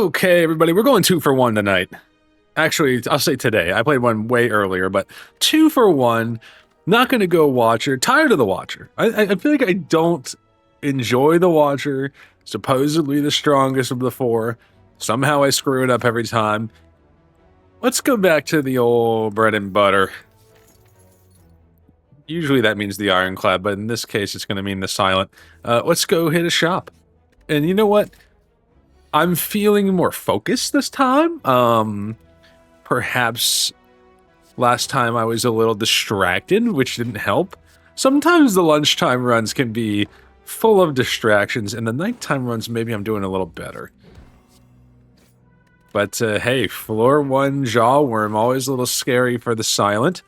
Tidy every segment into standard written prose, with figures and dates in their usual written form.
Okay, everybody, we're going 2 for 1 tonight. Actually, I'll say today. I played one way earlier, but 2 for 1. Not going to go Watcher. Tired of the Watcher. I feel like I don't enjoy the Watcher. Supposedly the strongest of the four. Somehow I screw it up every time. Let's go back to the old bread and butter. Usually that means the Ironclad, but in this case it's going to mean the Silent. Let's go hit a shop. And you know what? I'm feeling more focused this time. Perhaps last time I was a little distracted, which didn't help. Sometimes the lunchtime runs can be full of distractions, and the nighttime runs maybe I'm doing a little better. But hey, floor 1 Jawworm, always a little scary for the Silent.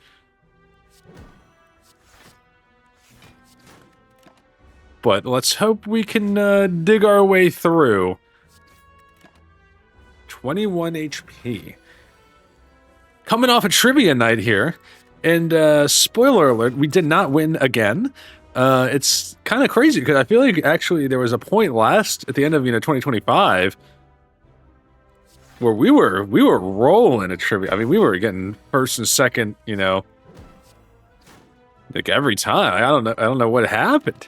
But let's hope we can dig our way through. 21 HP. Coming off a trivia night here, and spoiler alert, we did not win again. It's kind of crazy because I feel like actually there was a point at the end of 2025 where we were rolling a trivia. I mean, we were getting first and second, like every time. I don't know what happened.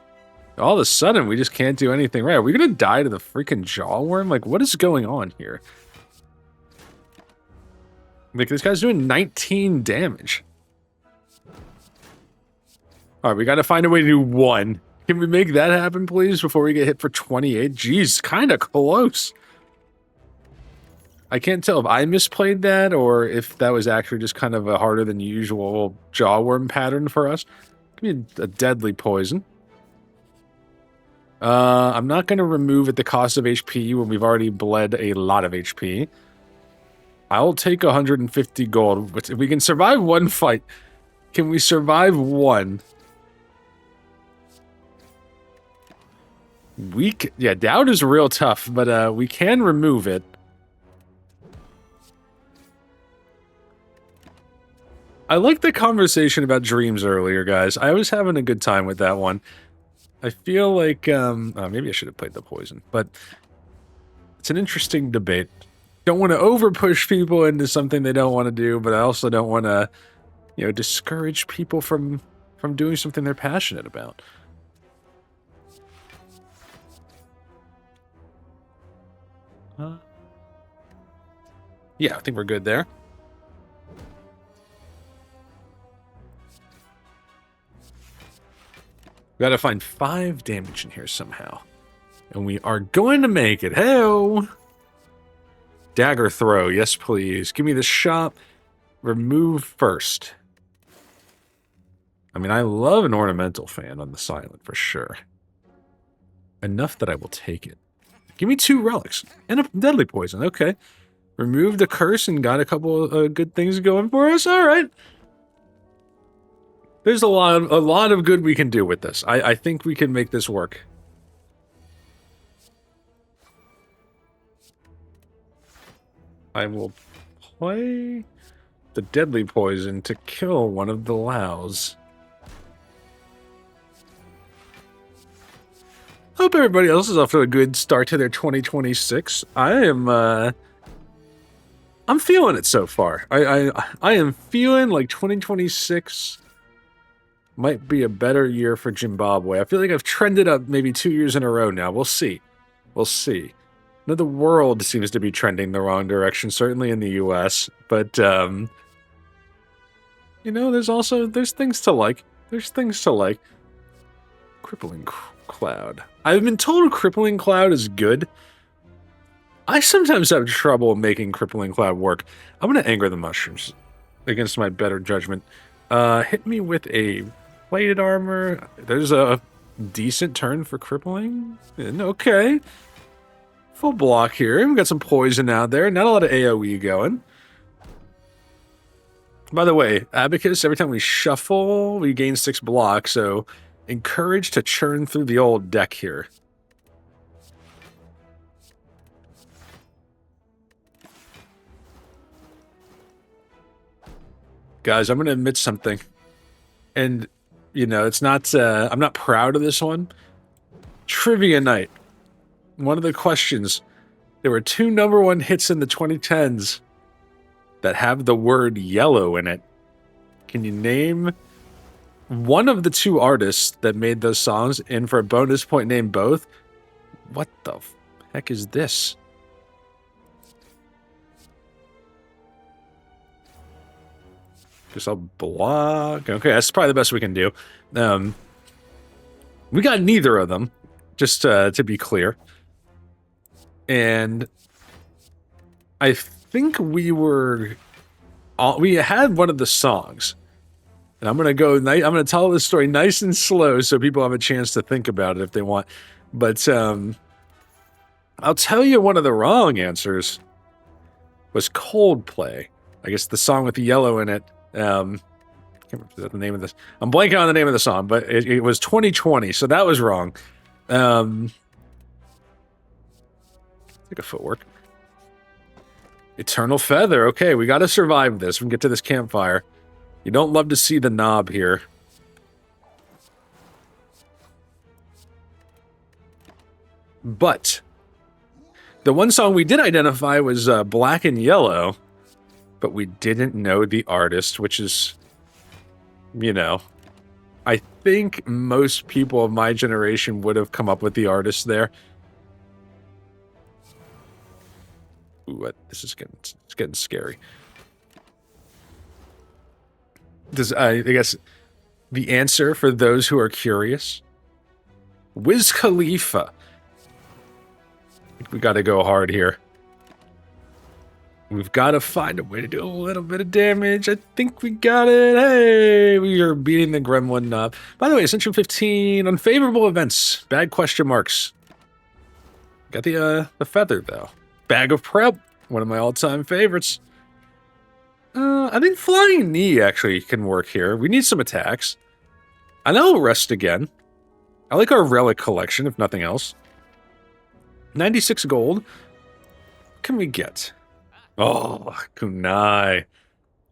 All of a sudden, we just can't do anything right. Are we gonna die to the freaking Jawworm? Like, what is going on here? Like, this guy's doing 19 damage. Alright, we gotta find a way to do 1. Can we make that happen, please, before we get hit for 28? Jeez, kinda close. I can't tell if I misplayed that, or if that was actually just kind of a harder than usual Jawworm pattern for us. Give me a deadly poison. I'm not gonna remove at the cost of HP when we've already bled a lot of HP. I'll take 150 gold. If we can survive 1 fight, can we survive 1? Yeah, doubt is real tough, but we can remove it. I like the conversation about dreams earlier, guys. I was having a good time with that one. I feel like, maybe I should have played the poison, but it's an interesting debate. Don't want to over-push people into something they don't want to do, but I also don't want to, discourage people from doing something they're passionate about. Yeah, I think we're good there. We gotta find 5 damage in here somehow. And we are going to make it. Hey-o! Dagger throw, yes please. Give me the shop. Remove first. I mean, I love an ornamental fan on the Silent for sure. Enough that I will take it. Give me 2 relics and a deadly poison. Okay. Remove the curse and got a couple of good things going for us. All right. There's a lot of good we can do with this. I think we can make this work. I will play the deadly poison to kill one of the Laos. Hope everybody else is off to a good start to their 2026. I'm feeling it so far. I am feeling like 2026 might be a better year for Jimbabwe. I feel like I've trended up maybe 2 years in a row now. We'll see. We'll see. No, the world seems to be trending the wrong direction, certainly in the US. But, there's things to like. There's things to like. Crippling Cloud. I've been told Crippling Cloud is good. I sometimes have trouble making Crippling Cloud work. I'm going to anger the mushrooms against my better judgment. Hit me with a plated armor. There's a decent turn for crippling. Okay. Full block here. We've got some poison out there. Not a lot of AoE going. By the way, Abacus, every time we shuffle, we gain 6 blocks, so encouraged to churn through the old deck here. Guys, I'm going to admit something. And, it's not, I'm not proud of this one. Trivia night. One of the questions There were 2 #1 hits in the 2010s that have the word yellow in it. Can you name one of the 2 artists that made those songs? And for a bonus point, name both. What the heck is this? Guess I'll block. Okay, that's probably the best we can do. We got neither of them, just to be clear. And I think we had one of the songs. And I'm gonna tell this story nice and slow so people have a chance to think about it if they want. But I'll tell you one of the wrong answers was Coldplay. I guess the song with the yellow in it. I can't remember the name of this. I'm blanking on the name of the song, but it was 2020, so that was wrong. Take a footwork. Eternal Feather. Okay, we got to survive this. We can get to this campfire. You don't love to see the knob here. But the one song we did identify was Black and Yellow, but we didn't know the artist, which is, you know, I think most people of my generation would have come up with the artist there. Ooh, this is getting scary. I guess the answer for those who are curious, Wiz Khalifa. I think we got to go hard here. We've got to find a way to do a little bit of damage. I think we got it. Hey, we are beating the gremlin up. By the way, Ascension 15, unfavorable events, bad question marks. Got the feather, though. Bag of Prep, one of my all-time favorites. I think Flying Knee actually can work here. We need some attacks. I know Rest again. I like our relic collection, if nothing else. 96 gold. What can we get? Oh, Kunai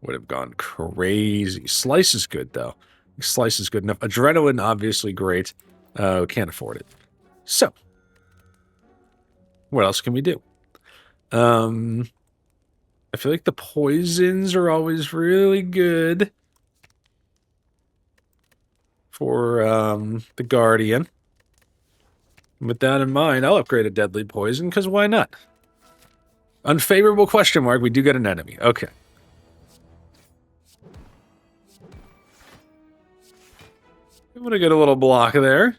would have gone crazy. Slice is good, though. Slice is good enough. Adrenaline, obviously great. Can't afford it. So, what else can we do? I feel like the poisons are always really good for the Guardian. With that in mind, I'll upgrade a Deadly Poison, because why not? Unfavorable question mark, we do get an enemy. Okay. I'm going to get a little block there.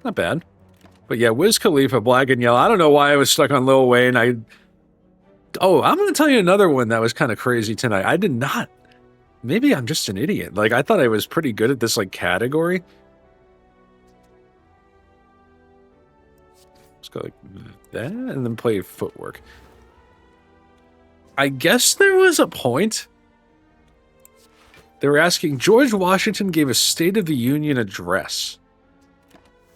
Not bad. But yeah, Wiz Khalifa, Black and Yellow. I don't know why I was stuck on Lil Wayne. Oh, I'm going to tell you another one that was kind of crazy tonight. I did not. Maybe I'm just an idiot. Like, I thought I was pretty good at this, like, category. Let's go like that and then play footwork. I guess there was a point. They were asking, George Washington gave a State of the Union address.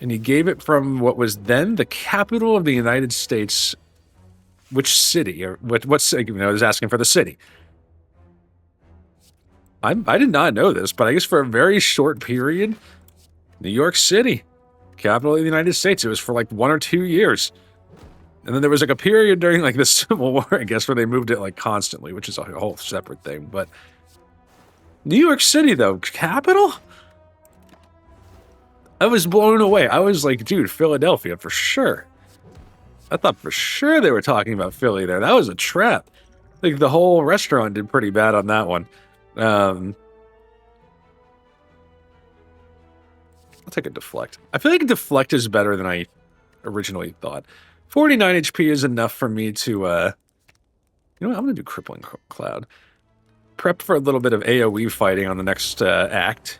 And he gave it from what was then the capital of the United States. Which city? Or what's, you know, I was asking for the city. I did not know this, but I guess for a very short period, New York City, capital of the United States, it was for like 1 or 2 years. And then there was like a period during like the Civil War, I guess, where they moved it like constantly, which is a whole separate thing. But New York City, though, capital? I was blown away. I was like, dude, Philadelphia for sure. I thought for sure they were talking about Philly there. That was a trap. Like the whole restaurant did pretty bad on that one. I'll take a deflect. I feel like a deflect is better than I originally thought. 49 HP is enough for me to, you know what? I'm going to do Crippling Cloud. Prep for a little bit of AoE fighting on the next act.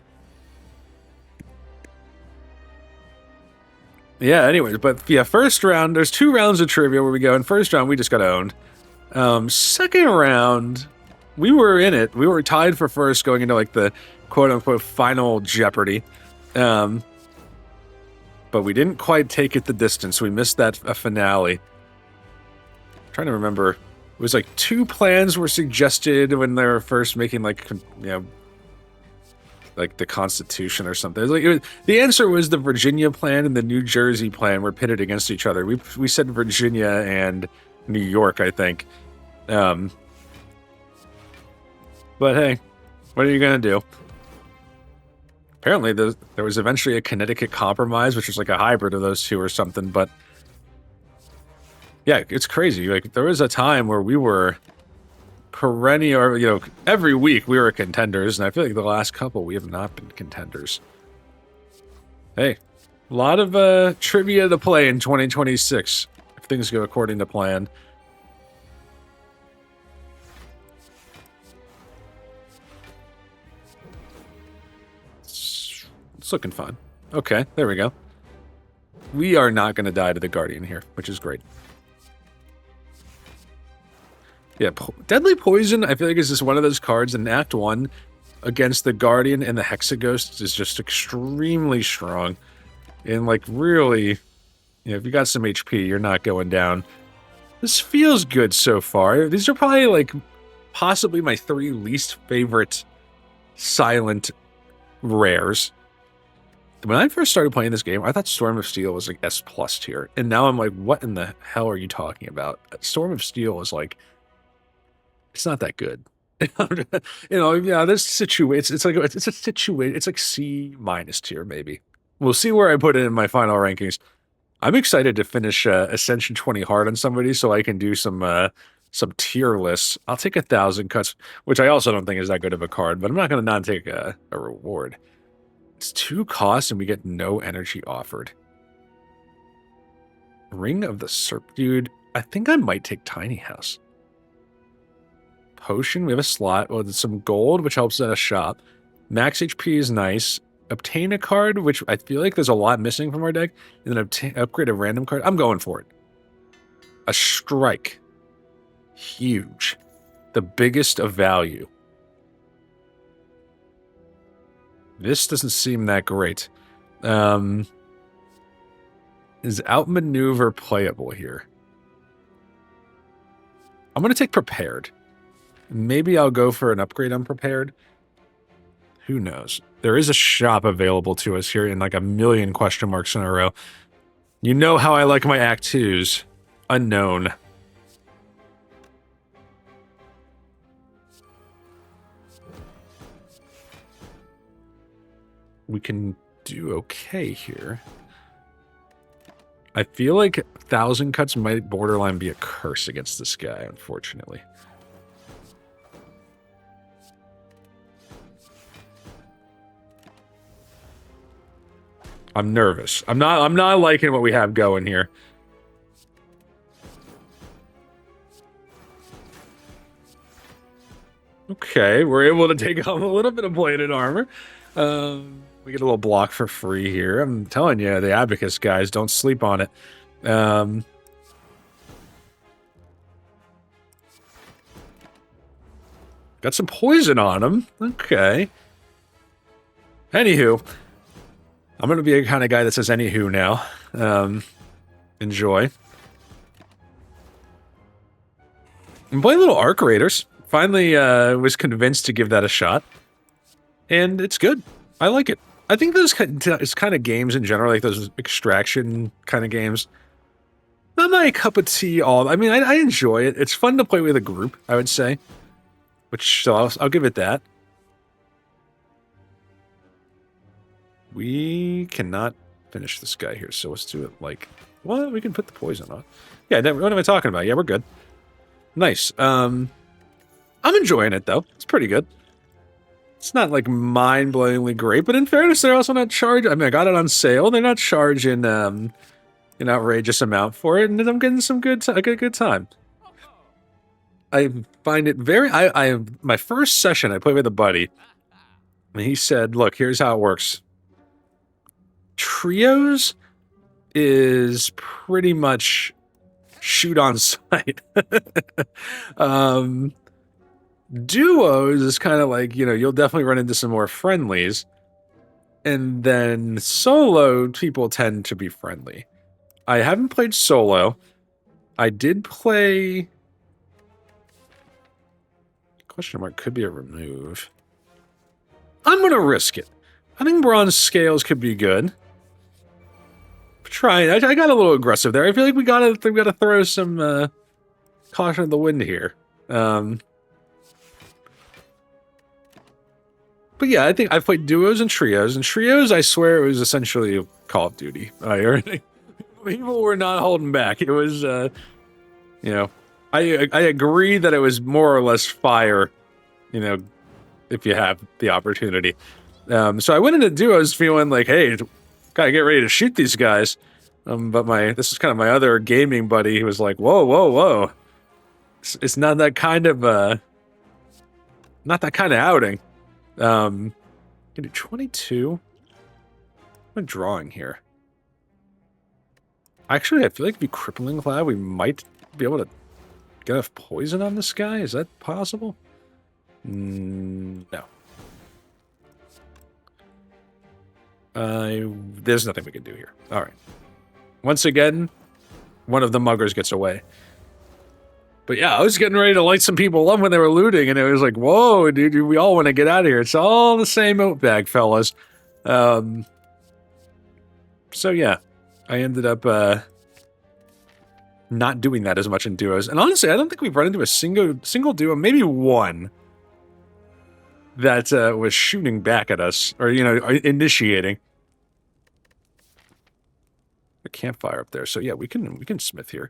Yeah, anyways, but yeah, first round, there's 2 rounds of trivia where we go. In first round, we just got owned. Second round, we were in it. We were tied for first going into like the quote-unquote final Jeopardy. But we didn't quite take it the distance. We missed that finale. I'm trying to remember. It was like 2 plans were suggested when they were first making like, you know, like the Constitution or something. It was like the answer was the Virginia plan and the New Jersey plan were pitted against each other. We said Virginia and New York, I think. But hey, what are you gonna do? Apparently, there was eventually a Connecticut Compromise, which was like a hybrid of those two or something. But yeah, it's crazy. Like there was a time where we were perennial, you know, every week we were contenders, and I feel like the last couple we have not been contenders. Hey, a lot of trivia to play in 2026 if things go according to plan. It's looking fun. Okay, there we go. We are not going to die to the Guardian here, which is great. Yeah, Deadly Poison, I feel like is just one of those cards in Act 1 against the Guardian and the Hexaghost is just extremely strong. And, like, really, you know, if you got some HP, you're not going down. This feels good so far. These are probably, like, possibly my 3 least favorite silent rares. When I first started playing this game, I thought Storm of Steel was like S+ tier, and now I'm like, what in the hell are you talking about? Storm of Steel is like, it's not that good. You know, yeah, this situation, it's like C- tier maybe. We'll see where I put it in my final rankings. I'm excited to finish Ascension 20 Heart on somebody so I can do some tier lists. I'll take 1,000 cuts, which I also don't think is that good of a card, but I'm not going to not take a reward. It's 2 costs and we get no energy offered. Ring of the Serp. Dude, I think I might take Tiny House. Potion, we have a slot. Well, there's some gold, which helps at a shop. Max HP is nice. Obtain a card, which I feel like there's a lot missing from our deck. And then upgrade a random card. I'm going for it. A strike. Huge. The biggest of value. This doesn't seem that great. Is outmaneuver playable here? I'm going to take prepared. Maybe I'll go for an upgrade on prepared. Who knows? There is a shop available to us here in like a million question marks in a row. You know how I like my Act 2s. Unknown. We can do okay here. I feel like 1,000 cuts might borderline be a curse against this guy, unfortunately. I'm nervous. I'm not liking what we have going here. Okay, we're able to take off a little bit of bladed armor. We get a little block for free here. I'm telling you, the Abacus guys, don't sleep on it. Got some poison on him. Okay. Anywho, I'm going to be a kind of guy that says anywho now. Enjoy. I'm playing little Arc Raiders. Finally was convinced to give that a shot. And it's good. I like it. I think those kind of games in general, like those extraction kind of games, not my cup of tea. I mean, I enjoy it. It's fun to play with a group, I would say. So I'll give it that. We cannot finish this guy here, so let's do it like... Well, we can put the poison on. Yeah, what am I talking about? Yeah, we're good. Nice. I'm enjoying it, though. It's pretty good. It's not, like, mind-blowingly great, but in fairness, they're also not charging... I mean, I got it on sale. They're not charging an outrageous amount for it, and I'm getting some good time. I find it very... my first session, I played with a buddy, and he said, look, here's how it works. Trios is pretty much shoot on sight. Duos is kind of like, you know, you'll definitely run into some more friendlies. And then solo, people tend to be friendly. I haven't played solo. I did play... Question mark could be a remove. I'm gonna risk it. I think bronze scales could be good. Trying. I got a little aggressive there. I feel like we gotta throw some caution in the wind here. But yeah, I think I've played duos and trios. And trios, I swear it was essentially Call of Duty. People were not holding back. It was, you know, I agree that it was more or less fire, you know, if you have the opportunity. So I went into duos feeling like, hey, gotta get ready to shoot these guys. But this is kind of my other gaming buddy who was like, whoa, whoa, whoa. It's not that kind of, outing. Can do 22? I'm drawing here. Actually, I feel like if we crippling cloud, we might be able to get enough poison on this guy. Is that possible? No. There's nothing we can do here. All right. Once again, one of the muggers gets away. But yeah, I was getting ready to light some people up when they were looting, and it was like, whoa, dude, we all want to get out of here. It's all the same oat bag, fellas. So yeah, I ended up not doing that as much in duos. And honestly, I don't think we've run into a single duo, maybe one, that was shooting back at us, or, you know, initiating. A campfire up there. So yeah, we can smith here.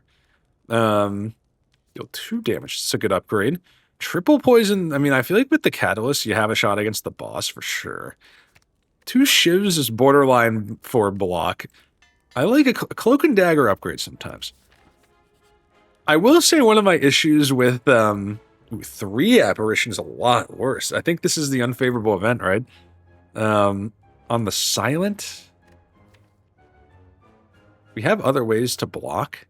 Deal 2 damage. It's a good upgrade. Triple poison. I mean, I feel like with the catalyst, you have a shot against the boss for sure. 2 shivs is borderline for block. I like a cloak and dagger upgrade sometimes. I will say one of my issues with 3 apparitions is a lot worse. I think this is the unfavorable event, right? On the silent, we have other ways to block.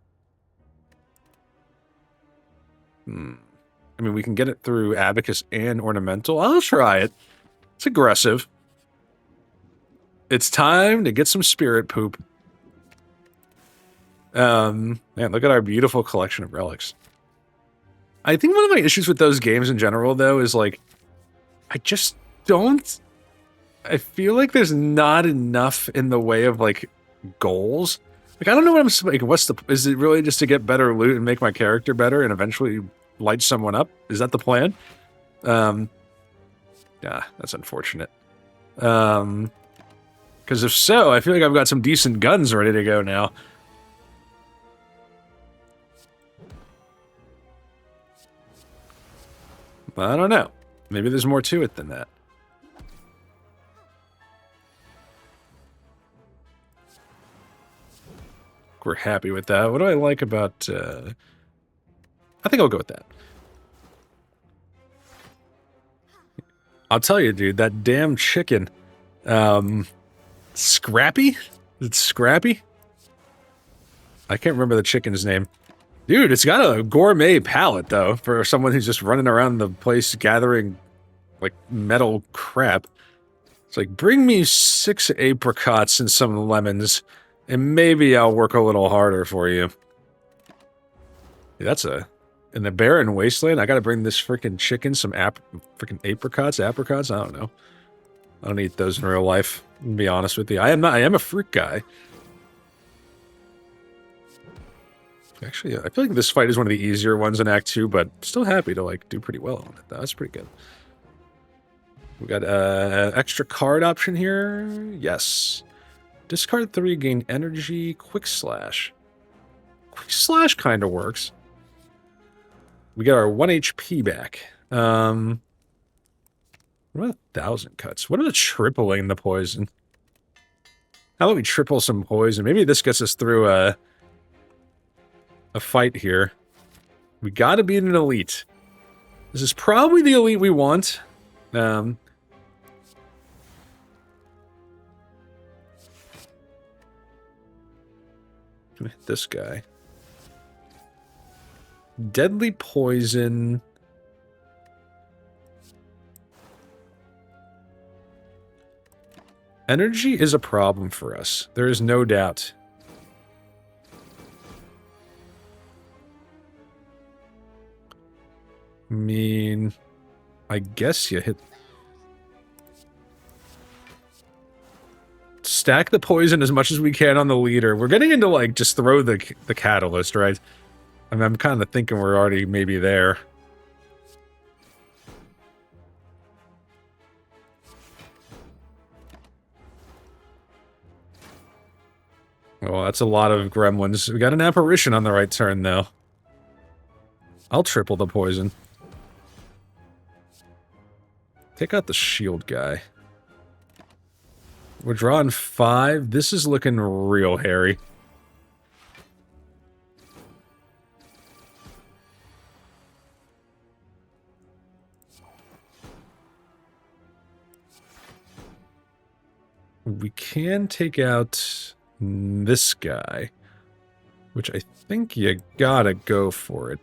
I mean, we can get it through Abacus and Ornamental. I'll try it. It's aggressive. It's time to get some spirit poop. Man, look at our beautiful collection of relics. I think one of my issues with those games in general, though, is like, I just don't... I feel like there's not enough in the way of, like, goals. Like, I don't know what I'm... Like, what's the... Is it really just to get better loot and make my character better and eventually light someone up? Is that the plan? Yeah, that's unfortunate. Because if so, I feel like I've got some decent guns ready to go now. I don't know. Maybe there's more to it than that. We're happy with that. What do I like about... I think I'll go with that. I'll tell you, dude, that damn chicken. Scrappy? It's Scrappy? I can't remember the chicken's name. Dude, it's got a gourmet palate, though, for someone who's just running around the place gathering, like, metal crap. It's like, bring me 6 apricots and some lemons, and maybe I'll work a little harder for you. That's a... In the barren wasteland, I gotta bring this freaking chicken some freaking apricots? I don't know. I don't eat those in real life, to be honest with you. I am a fruit guy. Actually, I feel like this fight is one of the easier ones in Act 2, but still happy to, like, do pretty well on it. That's pretty good. We got an extra card option here. Yes. Discard 3, gain energy, quick slash. Quick slash kind of works. We get our 1 HP back. What about 1,000 cuts? What are the tripling the poison? How about we triple some poison? Maybe this gets us through a fight here. We gotta beat an elite. This is probably the elite we want. This guy. Deadly poison. Energy is a problem for us. There is no doubt. I mean, I guess you hit... stack the poison as much as we can on the leader. We're getting into, like, just throw the catalyst, right? I mean, I'm kind of thinking we're already maybe there. Well, that's a lot of gremlins. We got an apparition on the right turn, though. I'll triple the poison. Take out the shield guy. We're drawing 5. This is looking real hairy. We can take out this guy, which I think you gotta go for it.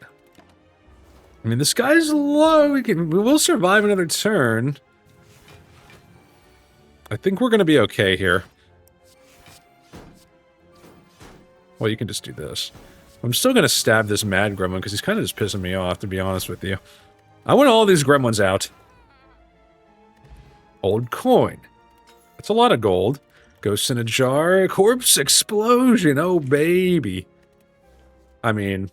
I mean, this guy's low. We will survive another turn. I think we're gonna be okay here. Well, you can just do this. I'm still gonna stab this mad gremlin because he's kind of just pissing me off, to be honest with you. I want all these gremlins out. Old coin. That's a lot of gold. Ghosts in a jar. Corpse explosion. Oh, baby. I mean,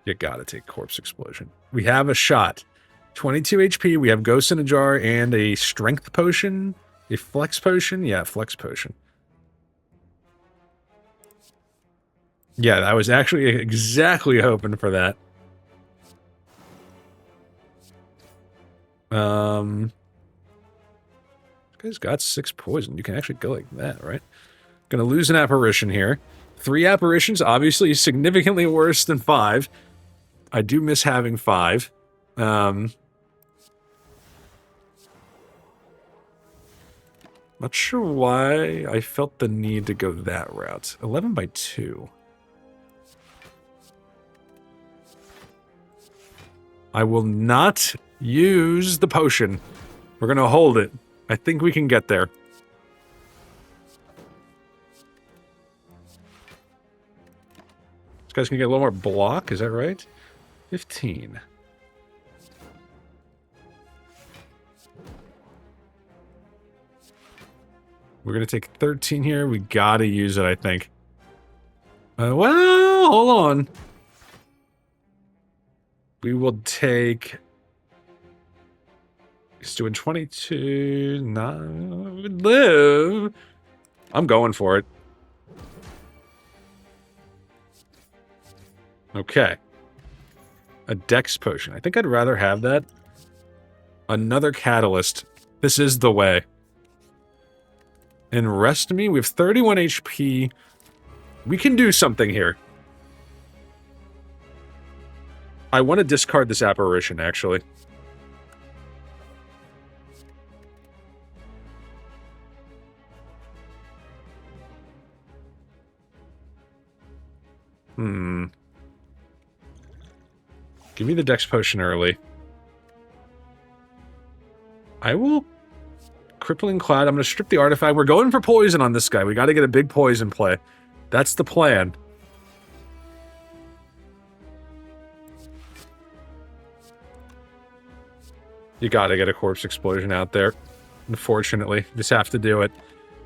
you gotta take corpse explosion. We have a shot. 22 HP. We have ghosts in a jar and a strength potion. A flex potion. Yeah, flex potion. Yeah, I was actually exactly hoping for that. This guy's got 6 poison. You can actually go like that, right? Gonna lose an apparition here. 3 apparitions, obviously significantly worse than 5. I do miss having 5. Not sure why I felt the need to go that route. 11 by 2. I will not use the potion. We're gonna hold it. I think we can get there. This guy's gonna get a little more block, is that right? 15. We're gonna take 13 here. We gotta use it, I think. Well, hold on. We will take... He's doing 22. Not live. I'm going for it. Okay. A dex potion. I think I'd rather have that. Another catalyst. This is the way. And rest me. We have 31 HP. We can do something here. I want to discard this apparition, actually. Give me the dex potion early. I will... Crippling Cloud. I'm going to strip the artifact. We're going for poison on this guy. We got to get a big poison play. That's the plan. You got to get a corpse explosion out there. Unfortunately. Just have to do it.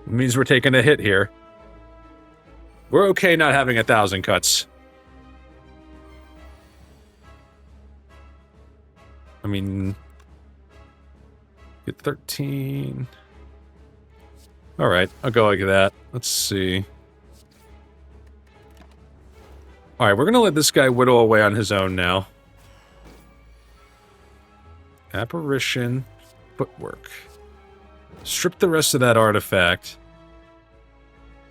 It means we're taking a hit here. We're okay not having 1,000 cuts. I mean... Get 13... Alright, I'll go like that. Let's see. Alright, we're gonna let this guy whittle away on his own now. Apparition. Footwork. Strip the rest of that artifact.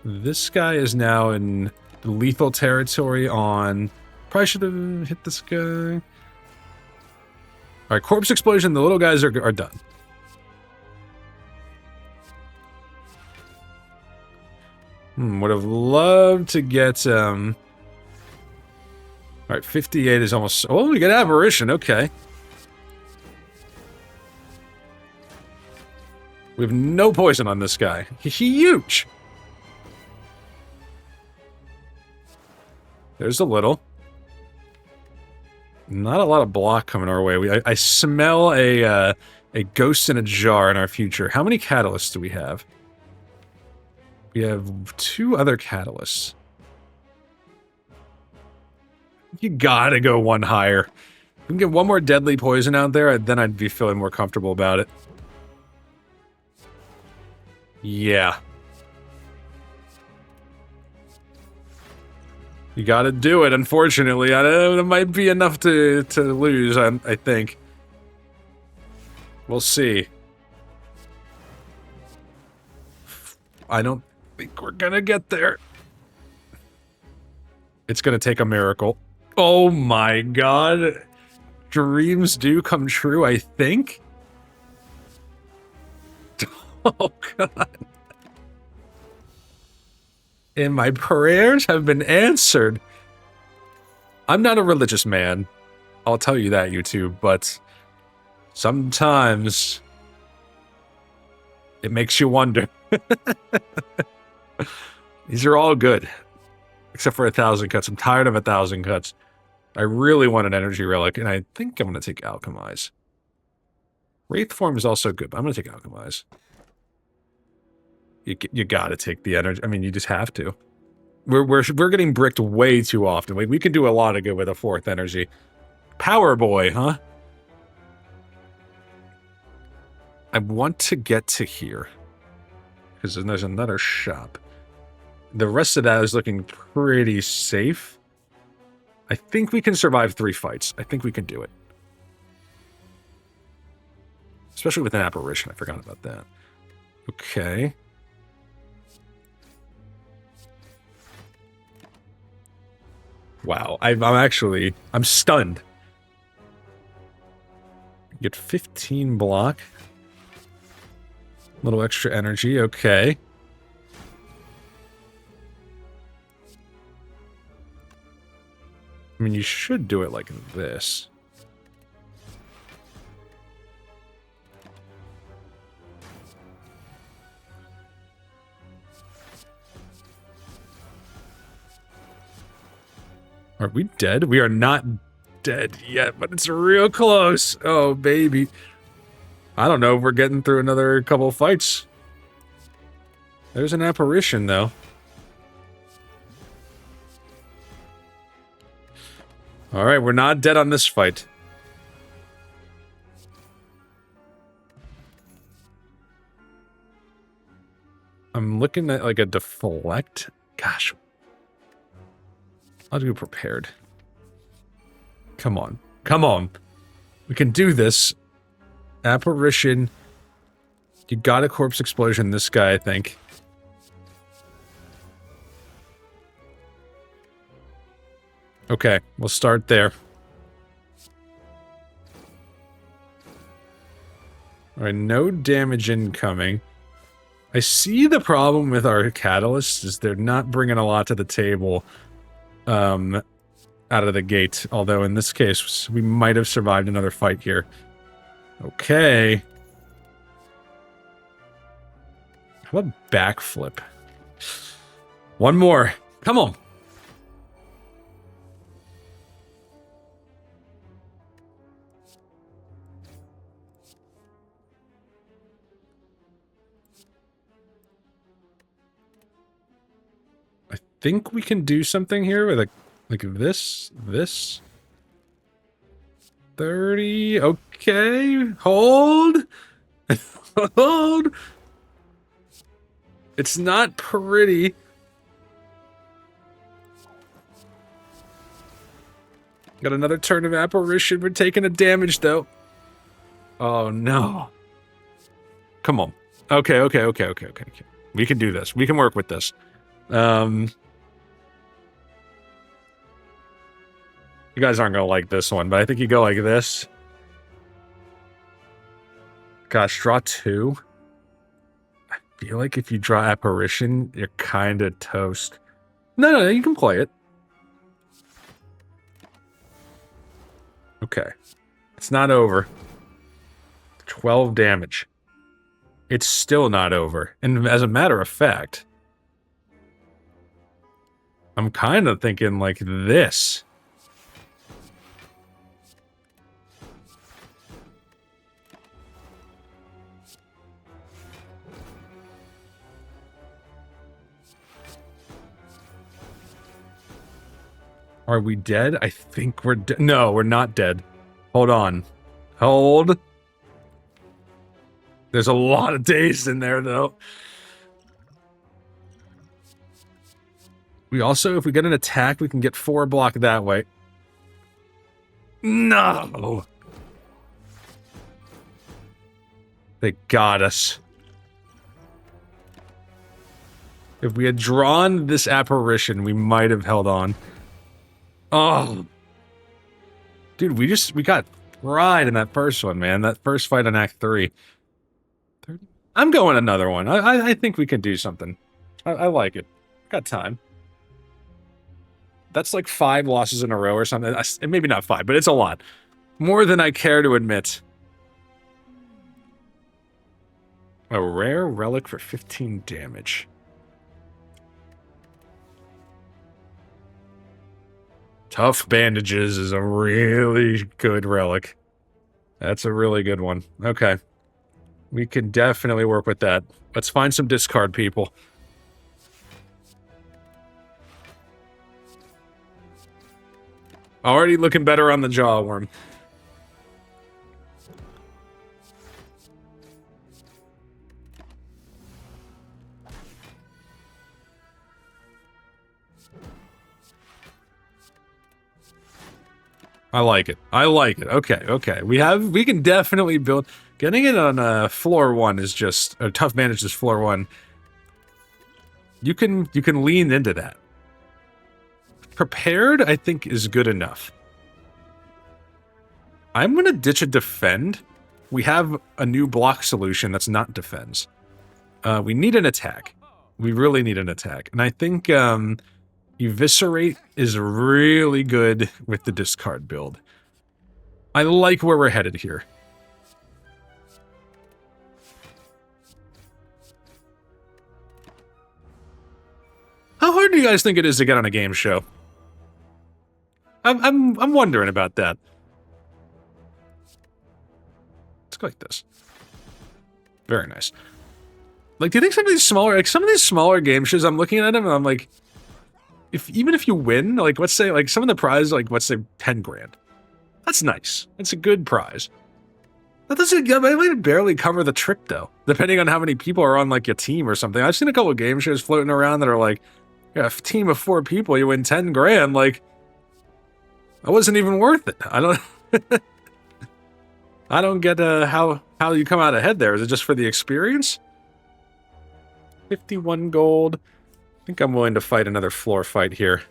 This guy is now in lethal territory on... Probably should have hit this guy. Alright, corpse explosion. The little guys are done. Would have loved to get, Alright, 58 is almost... Oh, we get apparition. Okay. We have no poison on this guy. Huge! There's a little. Not a lot of block coming our way. I smell a ghost in a jar in our future. How many catalysts do we have? We have 2 other catalysts. You gotta go 1 higher. If we can get 1 more deadly poison out there, then I'd be feeling more comfortable about it. Yeah. You gotta do it, unfortunately. I don't know, it might be enough to lose, I think. We'll see. I don't think we're gonna get there. It's gonna take a miracle. Oh my god. Dreams do come true, I think? Oh god. And my prayers have been answered. I'm not a religious man. I'll tell you that, YouTube, but sometimes it makes you wonder. These are all good. Except for 1,000 cuts. I'm tired of 1,000 cuts. I really want an energy relic, and I think I'm going to take Alchemize. Wraith form is also good, but I'm going to take Alchemize. You got to take the energy. I mean, you just have to. We're getting bricked way too often. We can do a lot of good with a 4th energy. Power Boy, huh? I want to get to here. Because then there's another shop. The rest of that is looking pretty safe. I think we can survive 3 fights. I think we can do it. Especially with an apparition. I forgot about that. Okay. Wow. I'm stunned. Get 15 block. Little extra energy. Okay. I mean, you should do it like this. Are we dead? We are not dead yet, but it's real close. Oh, baby. I don't know if we're getting through another couple fights. There's an apparition, though. Alright, we're not dead on this fight. I'm looking at like a deflect. Gosh. I'll do prepared. Come on. Come on. We can do this. Apparition. You got a corpse explosion, this guy, I think. Okay, we'll start there. Alright, no damage incoming. I see the problem with our catalysts is they're not bringing a lot to the table out of the gate. Although in this case, we might have survived another fight here. Okay. How about backflip? 1 more. Come on. I think we can do something here with like this. 30. Okay. Hold. Hold. It's not pretty. Got another turn of apparition. We're taking a damage, though. Oh, no. Come on. Okay. We can do this. We can work with this. You guys aren't gonna like this one, but I think you go like this. Gosh, draw 2. I feel like if you draw apparition, you're kind of toast. No, you can play it. Okay. It's not over. 12 damage. It's still not over. And as a matter of fact, I'm kind of thinking like this. Are we dead? I think we're dead. No, we're not dead. Hold on. Hold. There's a lot of days in there, though. We also, if we get an attack, we can get 4 block that way. No! They got us. If we had drawn this apparition, we might have held on. Oh. Dude, we got fried in that first one, man. That first fight on Act 3. I'm going another one. I think we can do something. I like it. Got time. That's like 5 losses in a row or something. Maybe not 5, but it's a lot. More than I care to admit. A rare relic for 15 damage. Tough Bandages is a really good relic. That's a really good one. Okay. We can definitely work with that. Let's find some discard people. Already looking better on the Jawworm. I like it. I like it. Okay, okay. We can definitely build. Getting it on floor 1 is just Tough Bandages floor 1. You can lean into that. Prepared, I think, is good enough. I'm gonna ditch a defend. We have a new block solution that's not defense. We need an attack. We really need an attack. And I think Eviscerate is really good with the discard build. I like where we're headed here. How hard do you guys think it is to get on a game show? I'm wondering about that. Let's go like this. Very nice. Like, do you think some of these smaller game shows, I'm looking at them and I'm like, even if you win, like, let's say, like, some of the prizes, like, let's say 10 grand. That's nice. It's a good prize. That doesn't, I might barely cover the trip, though, depending on how many people are on, like, your team or something. I've seen a couple of game shows floating around that are like, yeah, a team of 4 people, you win 10 grand, like, that wasn't even worth it. I don't, I don't get how you come out ahead there. Is it just for the experience? 51 gold. I think I'm willing to fight another floor fight here.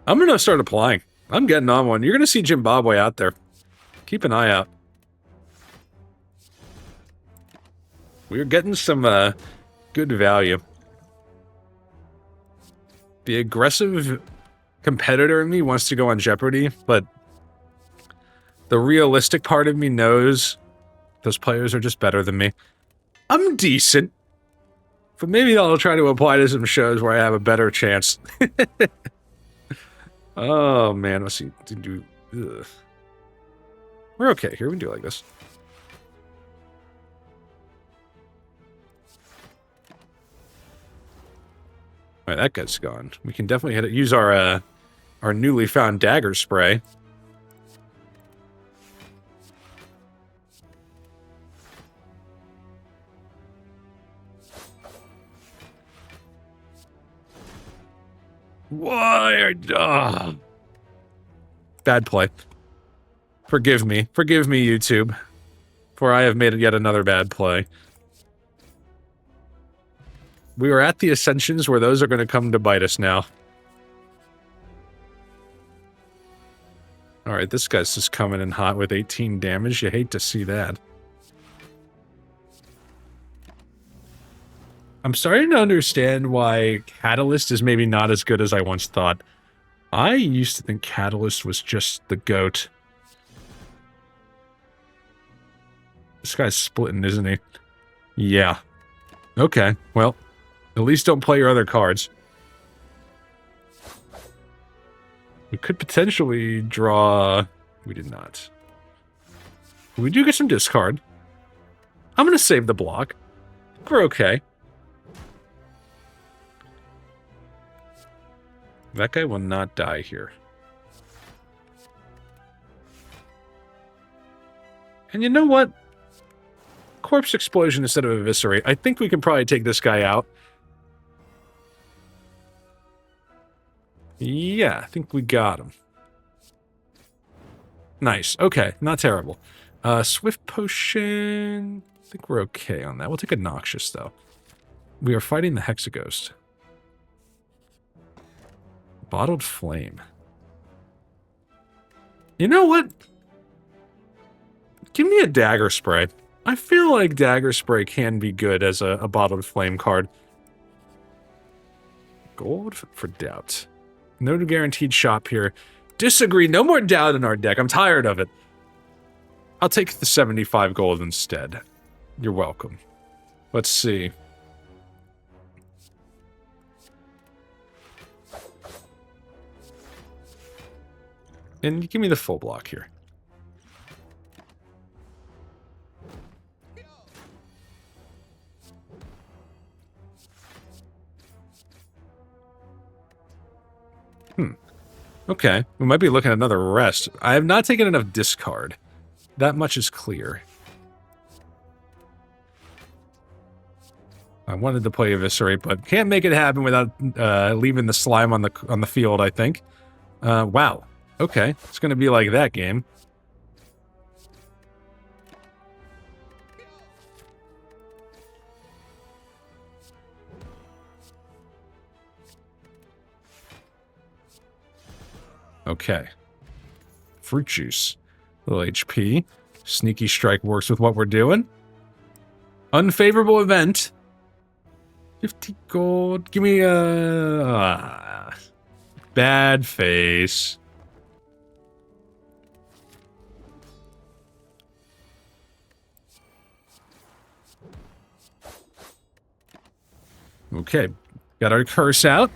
I'm going to start applying. I'm getting on one. You're going to see Jimbabwe out there. Keep an eye out. We're getting some good value. The aggressive competitor in me wants to go on Jeopardy, but the realistic part of me knows those players are just better than me. I'm decent, but maybe I'll try to apply to some shows where I have a better chance. Oh man, let's see. Ugh. We're okay here. We can do it like this. All right, that guy's gone. We can definitely use our newly found dagger spray. Why? Bad play. Forgive me, YouTube, for I have made yet another bad play. We are at the Ascensions where those are going to come to bite us now. Alright, this guy's just coming in hot with 18 damage. You hate to see that. I'm starting to understand why Catalyst is maybe not as good as I once thought. I used to think Catalyst was just the GOAT. This guy's splitting, isn't he? Yeah. Okay, well, at least don't play your other cards. We could potentially draw... We did not. We do get some discard. I'm going to save the block. We're okay. That guy will not die here. And you know what? Corpse explosion instead of eviscerate. I think we can probably take this guy out. Yeah, I think we got him. Nice. Okay, not terrible. Swift potion. I think we're okay on that. We'll take a noxious, though. We are fighting the Hexaghost. Bottled flame. You know what? Give me a dagger spray. I feel like dagger spray can be good as a bottled flame card. Gold for doubt. No guaranteed shop here. Disagree. No more doubt in our deck. I'm tired of it. I'll take the 75 gold instead. You're welcome. Let's see. And give me the full block here. Okay, we might be looking at another rest. I have not taken enough discard. That much is clear. I wanted to play Eviscerate, but can't make it happen without leaving the slime on the field, I think. Wow. Okay, it's going to be like that game. Okay. Fruit juice. Little HP. Sneaky strike works with what we're doing. Unfavorable event. 50 gold. Give me a... bad face. Okay. Got our curse out.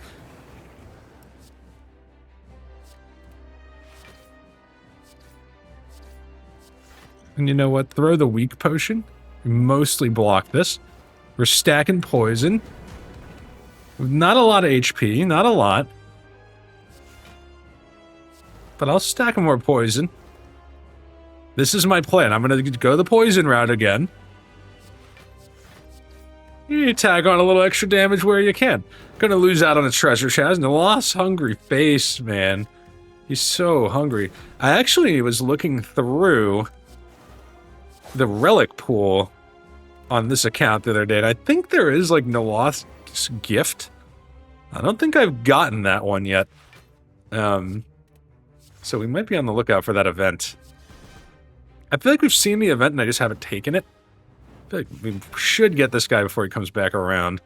And you know what? Throw the weak potion. Mostly block this. We're stacking poison. Not a lot of HP. Not a lot. But I'll stack more poison. This is my plan. I'm going to go the poison route again. You tag on a little extra damage where you can. Gonna lose out on a treasure chest. And a lost hungry face, man. He's so hungry. I actually was looking through the relic pool on this account the other day, and I think there is like Noloth's gift. I don't think I've gotten that one yet. So we might be on the lookout for that event. I feel like we've seen the event and I just haven't taken it. I feel like we should get this guy before he comes back around.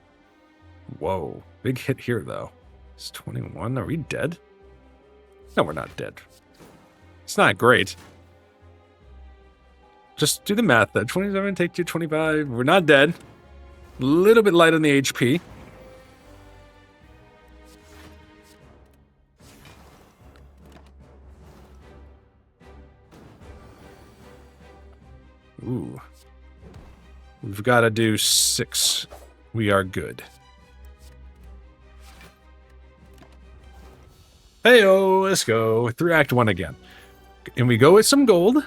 Whoa, big hit here though. It's 21. Are we dead? No, we're not dead. It's not great. Just do the math then. 27, take 2, 25. We're not dead. A little bit light on the HP. Ooh. We've got to do 6. We are good. Hey-oh, let's go. Through Act 1 again. And we go with some gold.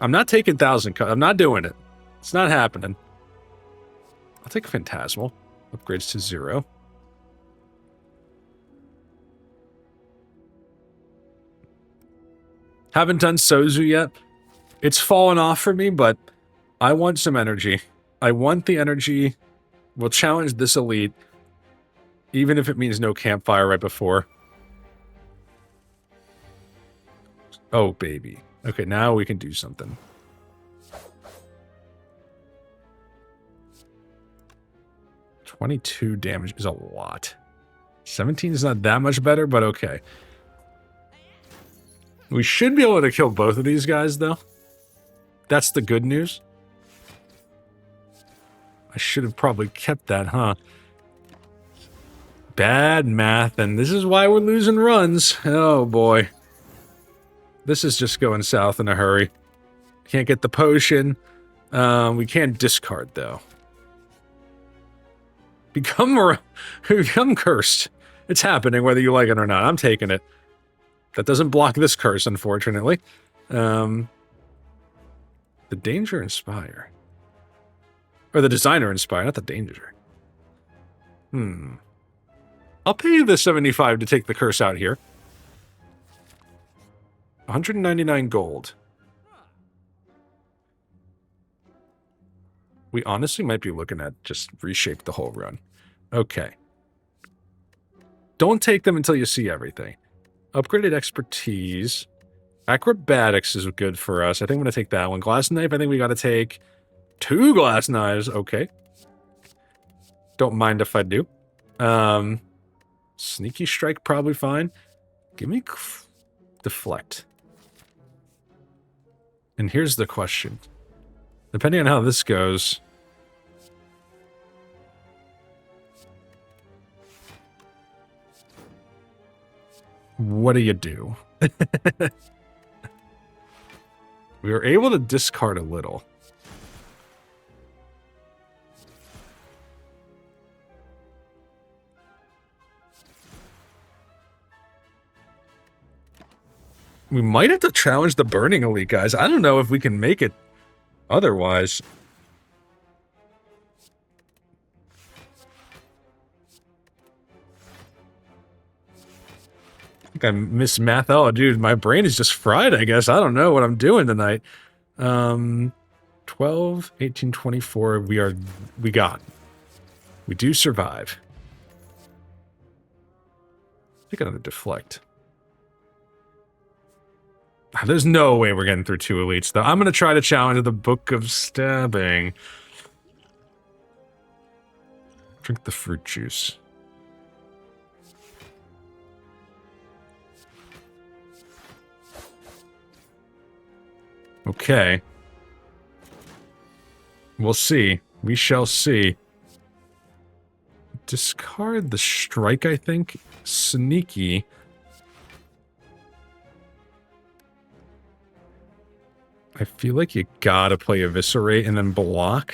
I'm not taking 1,000. I'm not doing it. It's not happening. I'll take Phantasmal. Upgrades to 0. Haven't done Sozu yet. It's fallen off for me, but I want some energy. I want the energy. We'll challenge this elite, even if it means no campfire right before. Oh, baby. Okay, now we can do something. $22 damage is a lot. 17 is not that much better, but okay. We should be able to kill both of these guys, though. That's the good news. I should have probably kept that, huh? Bad math, and this is why we're losing runs. Oh, boy. This is just going south in a hurry. Can't get the potion. We can't discard, though. Become cursed. It's happening whether you like it or not. I'm taking it. That doesn't block this curse, unfortunately. The Danger Inspire. Or the Designer Inspire, not the Danger. I'll pay you the 75 to take the curse out here. 199 gold. We honestly might be looking at just reshape the whole run. Okay. Don't take them until you see everything. Upgraded expertise. Acrobatics is good for us. I think I'm going to take that one. Glass knife, I think we got to take 2 glass knives. Okay. Don't mind if I do. Sneaky strike, probably fine. Give me deflect. And here's the question. Depending on how this goes... What do you do? We were able to discard a little. We might have to challenge the Burning Elite, guys. I don't know if we can make it otherwise. I think I missed math. Oh, dude, my brain is just fried, I guess. I don't know what I'm doing tonight. 12, 18, 24. We got. We do survive. Take another deflect. There's no way we're getting through 2 elites, though. I'm going to try to challenge the Book of Stabbing. Drink the fruit juice. Okay. We'll see. We shall see. Discard the strike, I think. Sneaky. I feel like you gotta play Eviscerate and then block.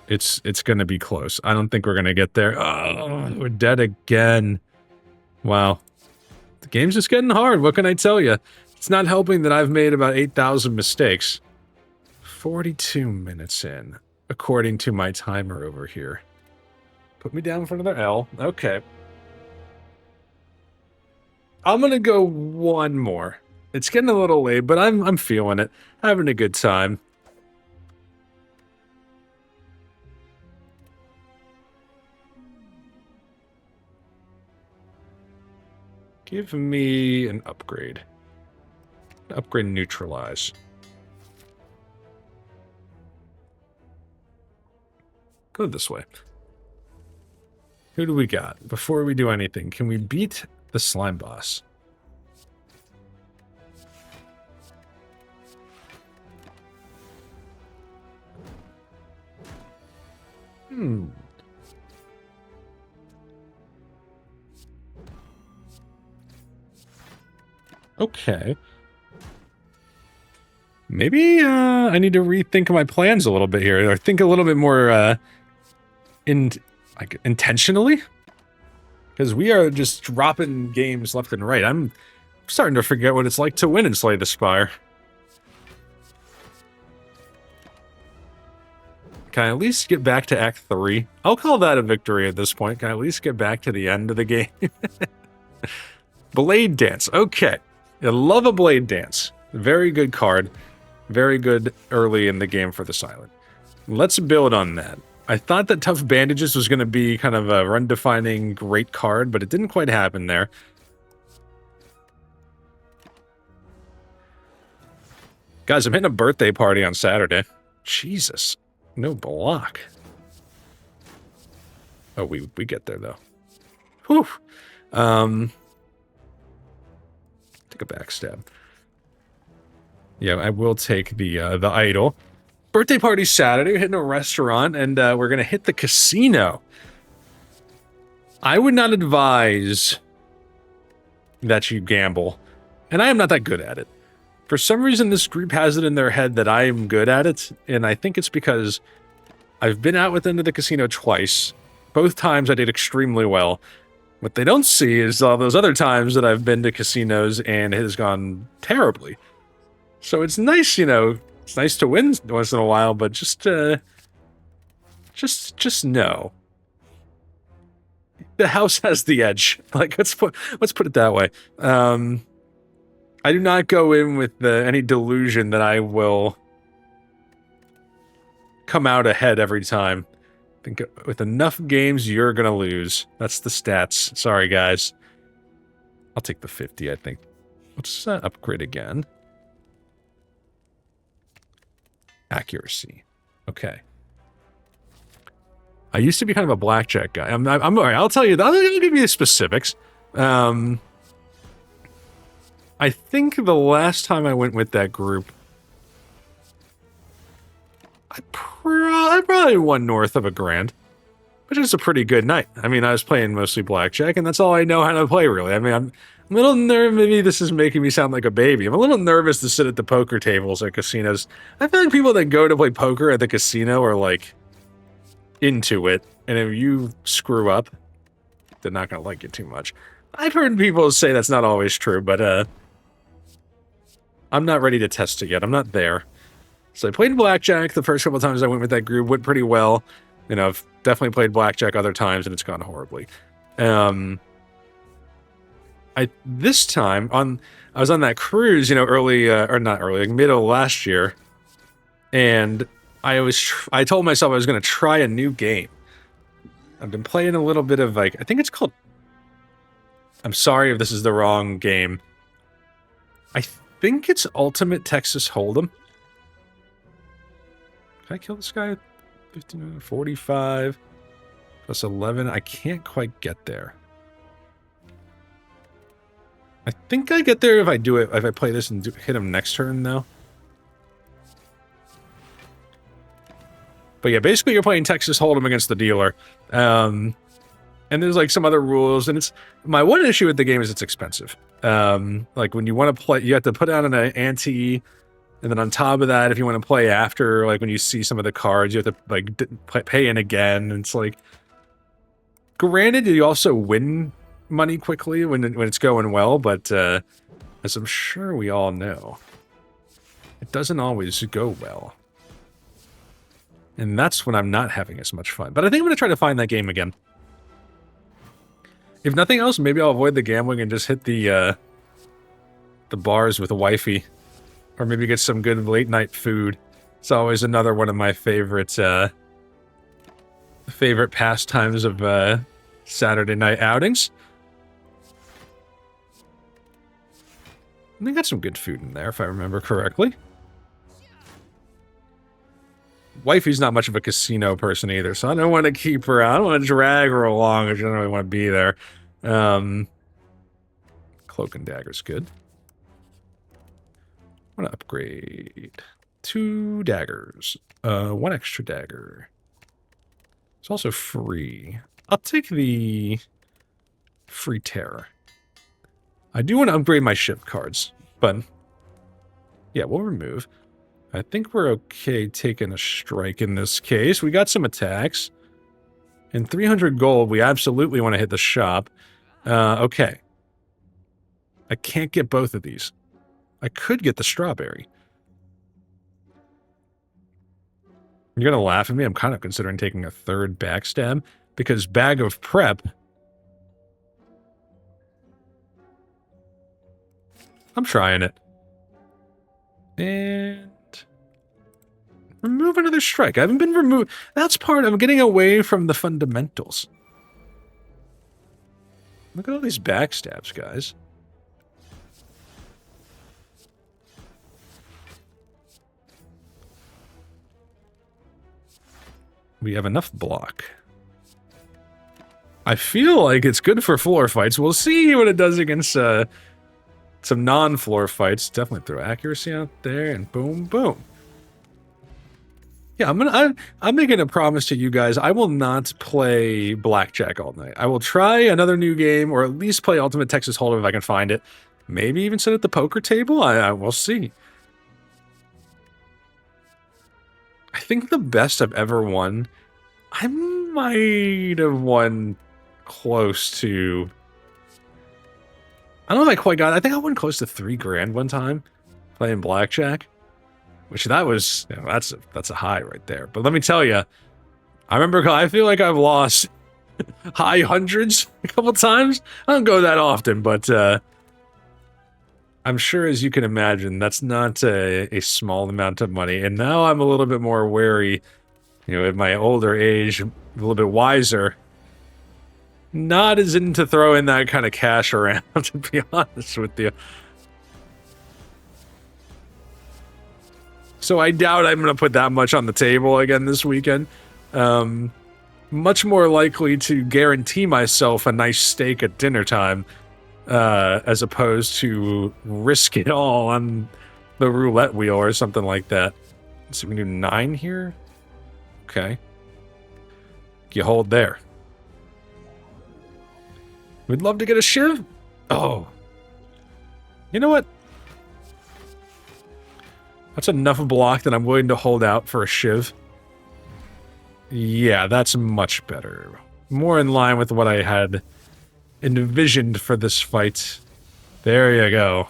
It's gonna be close. I don't think we're gonna get there. Oh, we're dead again. Wow. The game's just getting hard, what can I tell you? It's not helping that I've made about 8,000 mistakes. 42 minutes in, according to my timer over here. Put me down for another L. Okay. I'm gonna go one more. It's getting a little late, but I'm feeling it. Having a good time. Give me an upgrade. Upgrade and neutralize. Go this way. Who do we got? Before we do anything, can we beat the slime boss? Okay. Maybe I need to rethink my plans a little bit here, or think a little bit more intentionally, because we are just dropping games left and right. I'm starting to forget what it's like to win in Slay the Spire. Can I at least get back to Act 3? I'll call that a victory at this point. Can I at least get back to the end of the game? Blade Dance. Okay. I love a Blade Dance. Very good card. Very good early in the game for the Silent. Let's build on that. I thought that Tough Bandages was going to be kind of a run-defining great card, but it didn't quite happen there. Guys, I'm hitting a birthday party on Saturday. Jesus. No block. Oh, we get there, though. Whew. Take a backstab. Yeah, I will take the idol. Birthday party Saturday. We're hitting a restaurant, and we're going to hit the casino. I would not advise that you gamble. And I am not that good at it. For some reason, this group has it in their head that I am good at it, and I think it's because I've been out with them to the casino twice. Both times I did extremely well. What they don't see is all those other times that I've been to casinos and it has gone terribly. So it's nice, you know, it's nice to win once in a while, but just know. The house has the edge. Like, let's put it that way. I do not go in with any delusion that I will come out ahead every time. I think with enough games, you're gonna lose. That's the stats. Sorry, guys. I'll take the 50, I think. Let's upgrade again. Accuracy. Okay. I used to be kind of a blackjack guy. I'm all right, I'll tell you. I'll give you the specifics. I think the last time I went with that group, I probably won north of $1,000, which is a pretty good night. I mean, I was playing mostly blackjack, and that's all I know how to play, really. I mean, I'm a little nervous. Maybe this is making me sound like a baby. I'm a little nervous to sit at the poker tables at casinos. I feel like people that go to play poker at the casino are, like, into it, and if you screw up, they're not going to like it too much. I've heard people say that's not always true, but, I'm not ready to test it yet. I'm not there. So I played blackjack the first couple of times I went with that group, went pretty well. You know, I've definitely played blackjack other times, and it's gone horribly. This time, I was on that cruise, you know, like middle of last year, and I told myself I was going to try a new game. I've been playing a little bit of, like, I think it's called, I'm sorry if this is the wrong game. I think it's Ultimate Texas Hold'em. Can I kill this guy? 15, 45 plus 11. I can't quite get there. I think I get there if I do it. If I play this and hit him next turn, though. But yeah, basically you're playing Texas Hold'em against the dealer. And there's like some other rules, and it's my one issue with the game is it's expensive. Like when you want to play, you have to put out an ante. And then on top of that, if you want to play after, like when you see some of the cards, you have to like pay in again. And it's like, granted, you also win money quickly when it's going well, but as I'm sure we all know, it doesn't always go well. And that's when I'm not having as much fun. But I think I'm going to try to find that game again. If nothing else, maybe I'll avoid the gambling and just hit the bars with a wifey. Or maybe get some good late-night food. It's always another one of my favorite pastimes of Saturday night outings. And they got some good food in there, if I remember correctly. Wifey's not much of a casino person either, so I don't want to keep her out. I don't want to drag her along. I don't really want to be there. Cloak and Dagger's good. I want to upgrade 2 daggers. 1 extra dagger. It's also free. I'll take the free terror. I do want to upgrade my ship cards, but yeah, we'll remove. I think we're okay taking a strike in this case. We got some attacks. And 300 gold, we absolutely want to hit the shop. Okay. I can't get both of these. I could get the strawberry. You're going to laugh at me? I'm kind of considering taking a 3rd backstab, because bag of prep... I'm trying it. And... remove another strike. I haven't been removed. That's part. I'm getting away from the fundamentals. Look at all these backstabs, guys. We have enough block. I feel like it's good for floor fights. We'll see what it does against some non-floor fights. Definitely throw accuracy out there, and boom, boom. Yeah, I'm making a promise to you guys. I will not play blackjack all night. I will try another new game, or at least play Ultimate Texas Hold'em if I can find it. Maybe even sit at the poker table. I will see. I think the best I've ever won. I'm might have won close to... I don't know if I quite got it. I think I won close to $3,000 one time playing blackjack. Which that was... You know, that's a high right there. But let me tell you, I feel like I've lost high hundreds a couple times. I don't go that often, but I'm sure, as you can imagine, that's not a small amount of money. And now I'm a little bit more wary, you know, at my older age, a little bit wiser. Not as into throwing that kind of cash around, to be honest with you. So I doubt I'm going to put that much on the table again this weekend. Much more likely to guarantee myself a nice steak at dinner time, as opposed to risk it all on the roulette wheel or something like that. So we can do 9 here. Okay. You hold there. We'd love to get a shiv. Oh. You know what? That's enough block that I'm willing to hold out for a shiv. Yeah, that's much better. More in line with what I had envisioned for this fight. There you go.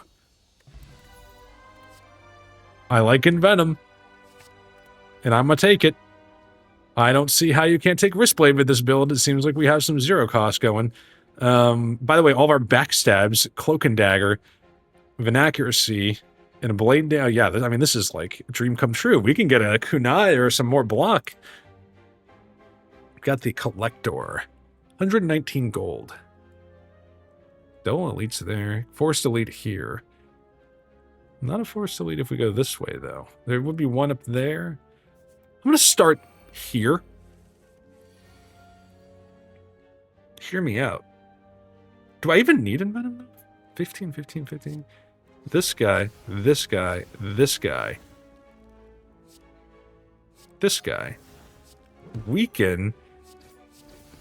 I like Envenom. And I'm gonna take it. I don't see how you can't take Wristblade with this build. It seems like we have some zero cost going. By the way, all of our backstabs, Cloak and Dagger, with an accuracy, and a blade down. Yeah, I mean, this is like a dream come true. We can get a kunai or some more block. Got the Collector. 119 gold. Still elites there. Forced elite here. Not a forced elite if we go this way, though. There would be one up there. I'm going to start here. Hear me out. Do I even need Envenom? 15, 15, 15. This guy, this guy, this guy. This guy. Weaken.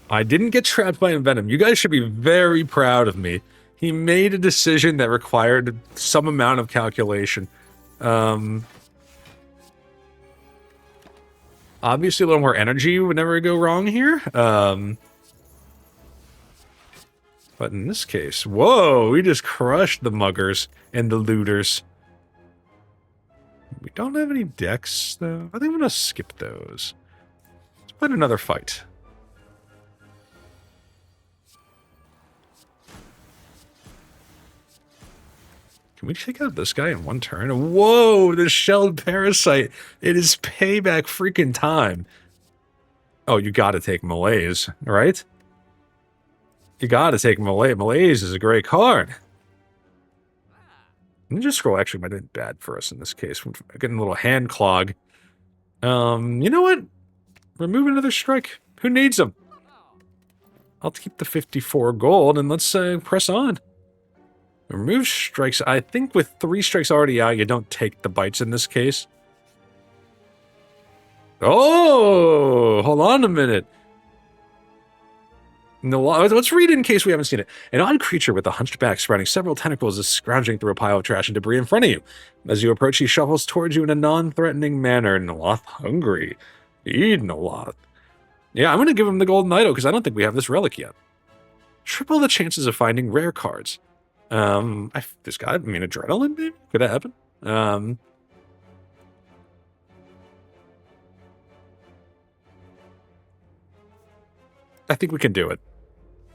I didn't get trapped by Envenom. You guys should be very proud of me. He made a decision that required some amount of calculation. Obviously, a little more energy would never go wrong here. But in this case, whoa, we just crushed the muggers and the looters. We don't have any decks, though. I think I'm going to skip those. Let's play another fight. Can we take out this guy in one turn? Whoa, the shelled parasite. It is payback freaking time. Oh, you got to take Malaise, right? You got to take Malaise. Malaise is a great card. Ninja Scroll actually might have been bad for us in this case. We're getting a little hand clog. You know what? Remove another strike. Who needs them? I'll keep the 54 gold and let's press on. Remove strikes. I think with 3 strikes already out, you don't take the bites in this case. Oh, hold on a minute. No, let's read it in case we haven't seen it. An odd creature with a hunched back sprouting several tentacles is scrounging through a pile of trash and debris in front of you. As you approach, he shuffles towards you in a non-threatening manner. Noloth hungry. Eat Noloth. Yeah, I'm going to give him the golden idol because I don't think we have this relic yet. Triple the chances of finding rare cards. This guy, I mean, adrenaline, maybe? Could that happen? I think we can do it.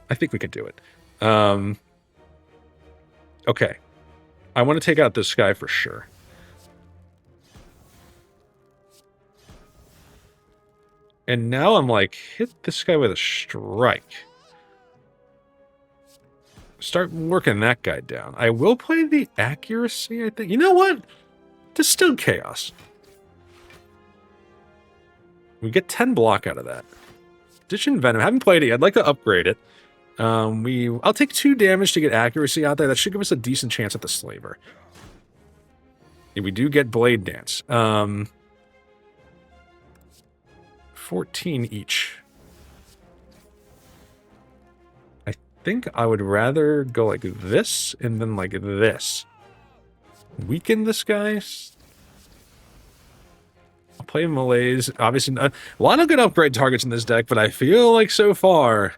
I think we can do it. Okay. I want to take out this guy for sure. And now I'm like, hit this guy with a strike. Start working that guy down. I will play the accuracy, I think. You know what? Distilled Chaos. We get 10 block out of that. Ditch Envenom. Haven't played it yet. I'd like to upgrade it. I'll take 2 damage to get accuracy out there. That should give us a decent chance at the Slaver. And we do get Blade Dance. 14 each. I think I would rather go like this and then like this. Weaken this guy. I'll play Malaise. Obviously, a lot of good upgrade targets in this deck, but I feel like so far,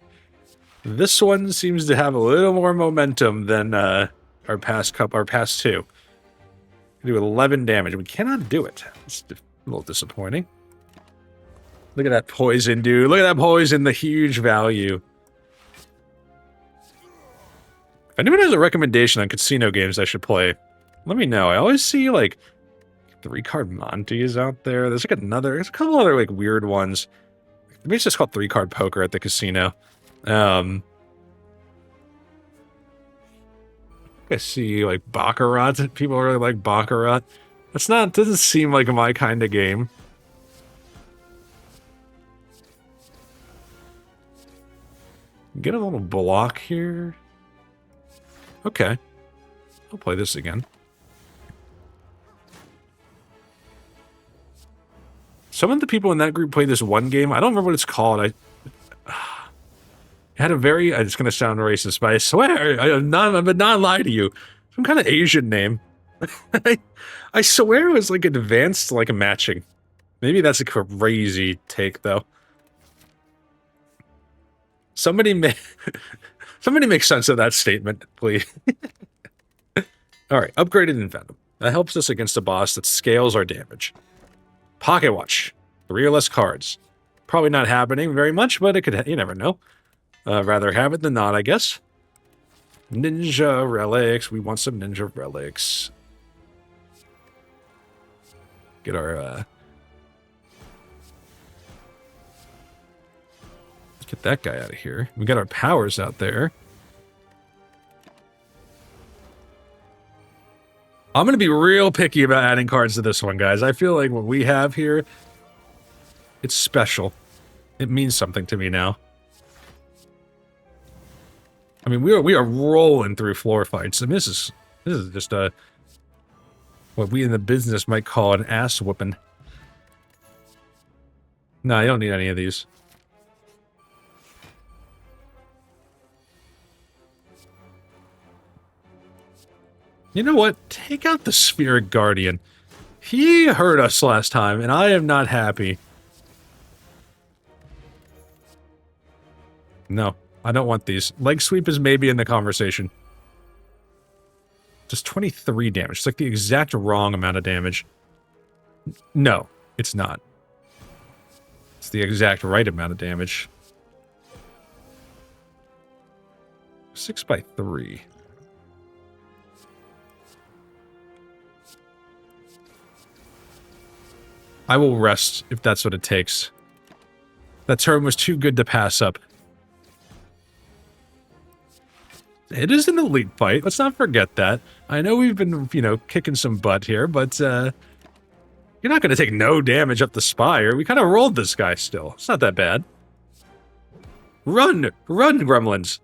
this one seems to have a little more momentum than our past two. We do 11 damage. We cannot do it. It's a little disappointing. Look at that poison, dude. Look at that poison, the huge value. If anyone has a recommendation on casino games I should play, let me know. I always see, like, 3-card Montes out there. There's a couple other, like, weird ones. Maybe it's just called 3-card poker at the casino. I see, like, Baccarat. People really like Baccarat. Doesn't seem like my kind of game. Get a little block here. Okay. I'll play this again. Some of the people in that group played this one game. I don't remember what it's called. It had a very... It's going to sound racist, but I swear, I would not lie to you. Some kind of Asian name. I swear it was like advanced, like a matching. Maybe that's a crazy take, though. Somebody make sense of that statement, please. All right, upgraded in Venom. That helps us against a boss that scales our damage. Pocket Watch. 3 or less cards. Probably not happening very much, but it could. You never know. Rather have it than not, I guess. Ninja relics. We want some ninja relics. Get our. Get that guy out of here. We got our powers out there. I'm going to be real picky about adding cards to this one, guys. I feel like what we have here, it's special. It means something to me now. I mean, we are rolling through floor fights. I mean, this is just what we in the business might call an ass whooping. No, I don't need any of these. You know what? Take out the Spirit Guardian. He hurt us last time, and I am not happy. No, I don't want these. Leg Sweep is maybe in the conversation. Just 23 damage. It's like the exact wrong amount of damage. No, it's not. It's the exact right amount of damage. 6 by 3. I will rest if that's what it takes. That turn was too good to pass up. It is an elite fight. Let's not forget that. I know we've been, kicking some butt here, but you're not going to take no damage up the Spire. We kind of rolled this guy still. It's not that bad. Run! Run, gremlins!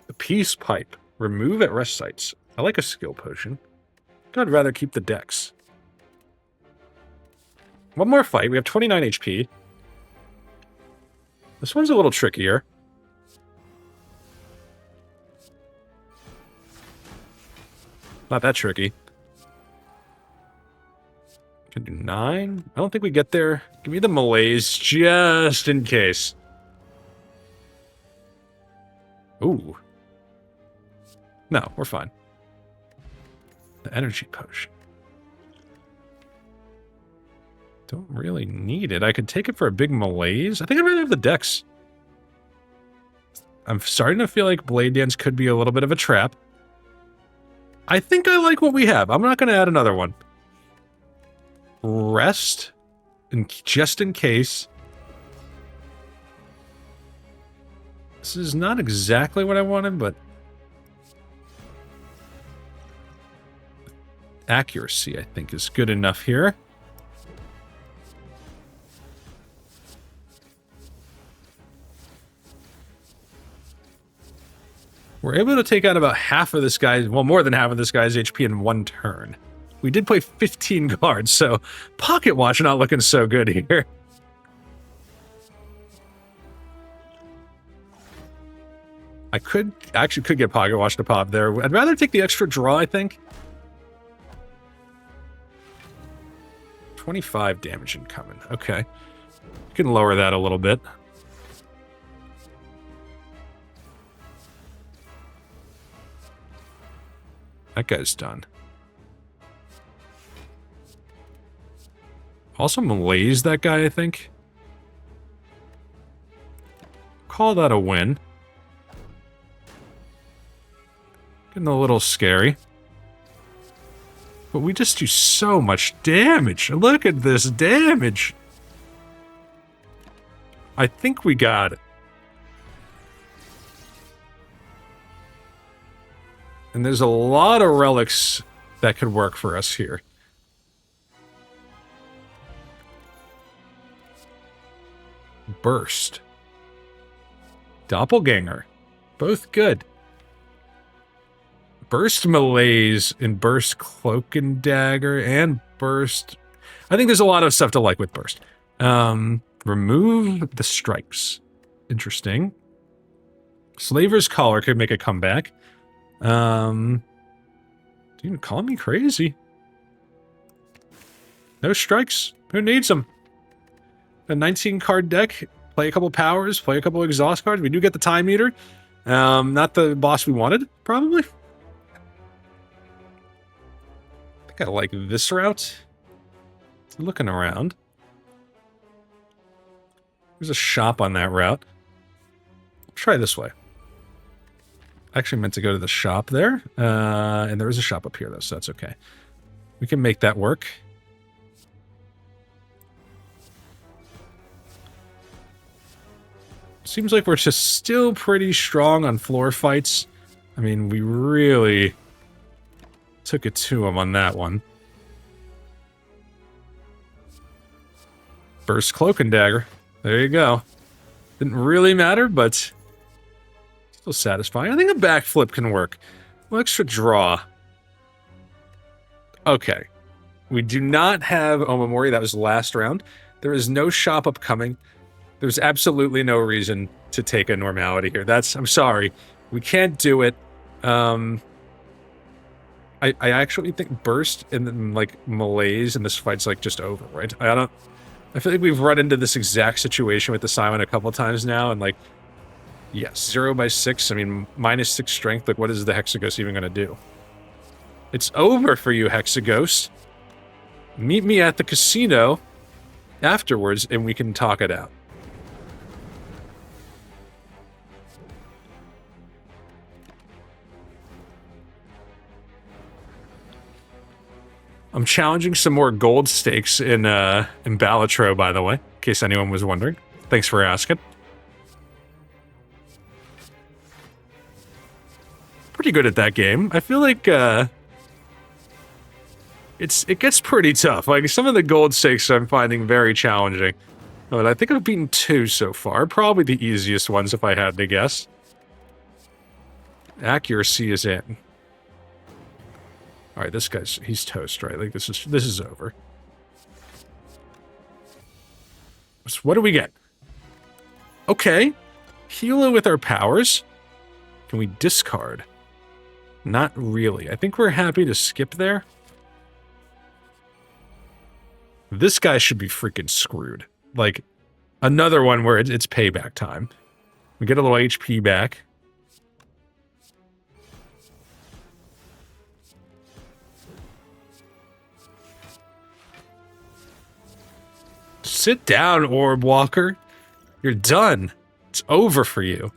The Peace Pipe. Remove at rest sites. I like a skill potion. I'd rather keep the dex. One more fight. We have 29 HP. This one's a little trickier. Not that tricky. Can do 9. I don't think we get there. Give me the malaise just in case. Ooh. No, we're fine. The energy potion. Don't really need it. I could take it for a big malaise. I think I'd rather have the dex. I'm starting to feel like Blade Dance could be a little bit of a trap. I think I like what we have. I'm not going to add another one. Rest, just in case. This is not exactly what I wanted, but accuracy, I think, is good enough here. We're able to take out about half of this guy's, well, more than half of this guy's HP in one turn. We did play 15 cards, so Pocket Watch not looking so good here. I could get Pocket Watch to pop there. I'd rather take the extra draw, I think. 25 damage incoming. Okay. You can lower that a little bit. That guy's done. Also malaise that guy, I think. Call that a win. Getting a little scary. But we just do so much damage. Look at this damage. I think we got it. And there's a lot of relics that could work for us here. Burst. Doppelganger. Both good. Burst Malaise and Burst Cloak and Dagger and Burst... I think there's a lot of stuff to like with Burst. Remove the strikes. Interesting. Slaver's Collar could make a comeback. Dude, call me crazy. No strikes. Who needs them? A 19-card deck. Play a couple powers. Play a couple exhaust cards. We do get the Time Eater. Not the boss we wanted, probably. I think I like this route. Looking around. There's a shop on that route. Let's try this way. I actually meant to go to the shop there. And there is a shop up here, though, so that's okay. We can make that work. Seems like we're just still pretty strong on floor fights. I mean, we really took it to him on that one. Burst Cloak and Dagger. There you go. Didn't really matter, but still satisfying. I think a backflip can work. Well, extra draw. Okay. We do not have Omamori. That was the last round. There is no shop upcoming. There's absolutely no reason to take a normality here. I'm sorry. We can't do it. I actually think Burst and then, like, Malaise and this fight's, like, just over, right? I feel like we've run into this exact situation with the Simon a couple times now, and, like, yes, 0 by 6, I mean, -6 strength, like, what is the Hexaghost even gonna do? It's over for you, Hexaghost. Meet me at the casino afterwards, and we can talk it out. I'm challenging some more gold stakes in Balatro, by the way, in case anyone was wondering. Thanks for asking. Pretty good at that game. I feel like it gets pretty tough. Like, some of the gold stakes I'm finding very challenging. But I think I've beaten 2 so far. Probably the easiest ones if I had to guess. Accuracy is in. All right, this guy's, he's toast, right? Like, this is over. So what do we get? Okay. Hilo with our powers. Can we discard? Not really. I think we're happy to skip there. This guy should be freaking screwed. Like, another one where it's payback time. We get a little HP back. Sit down, Orb Walker. You're done. It's over for you.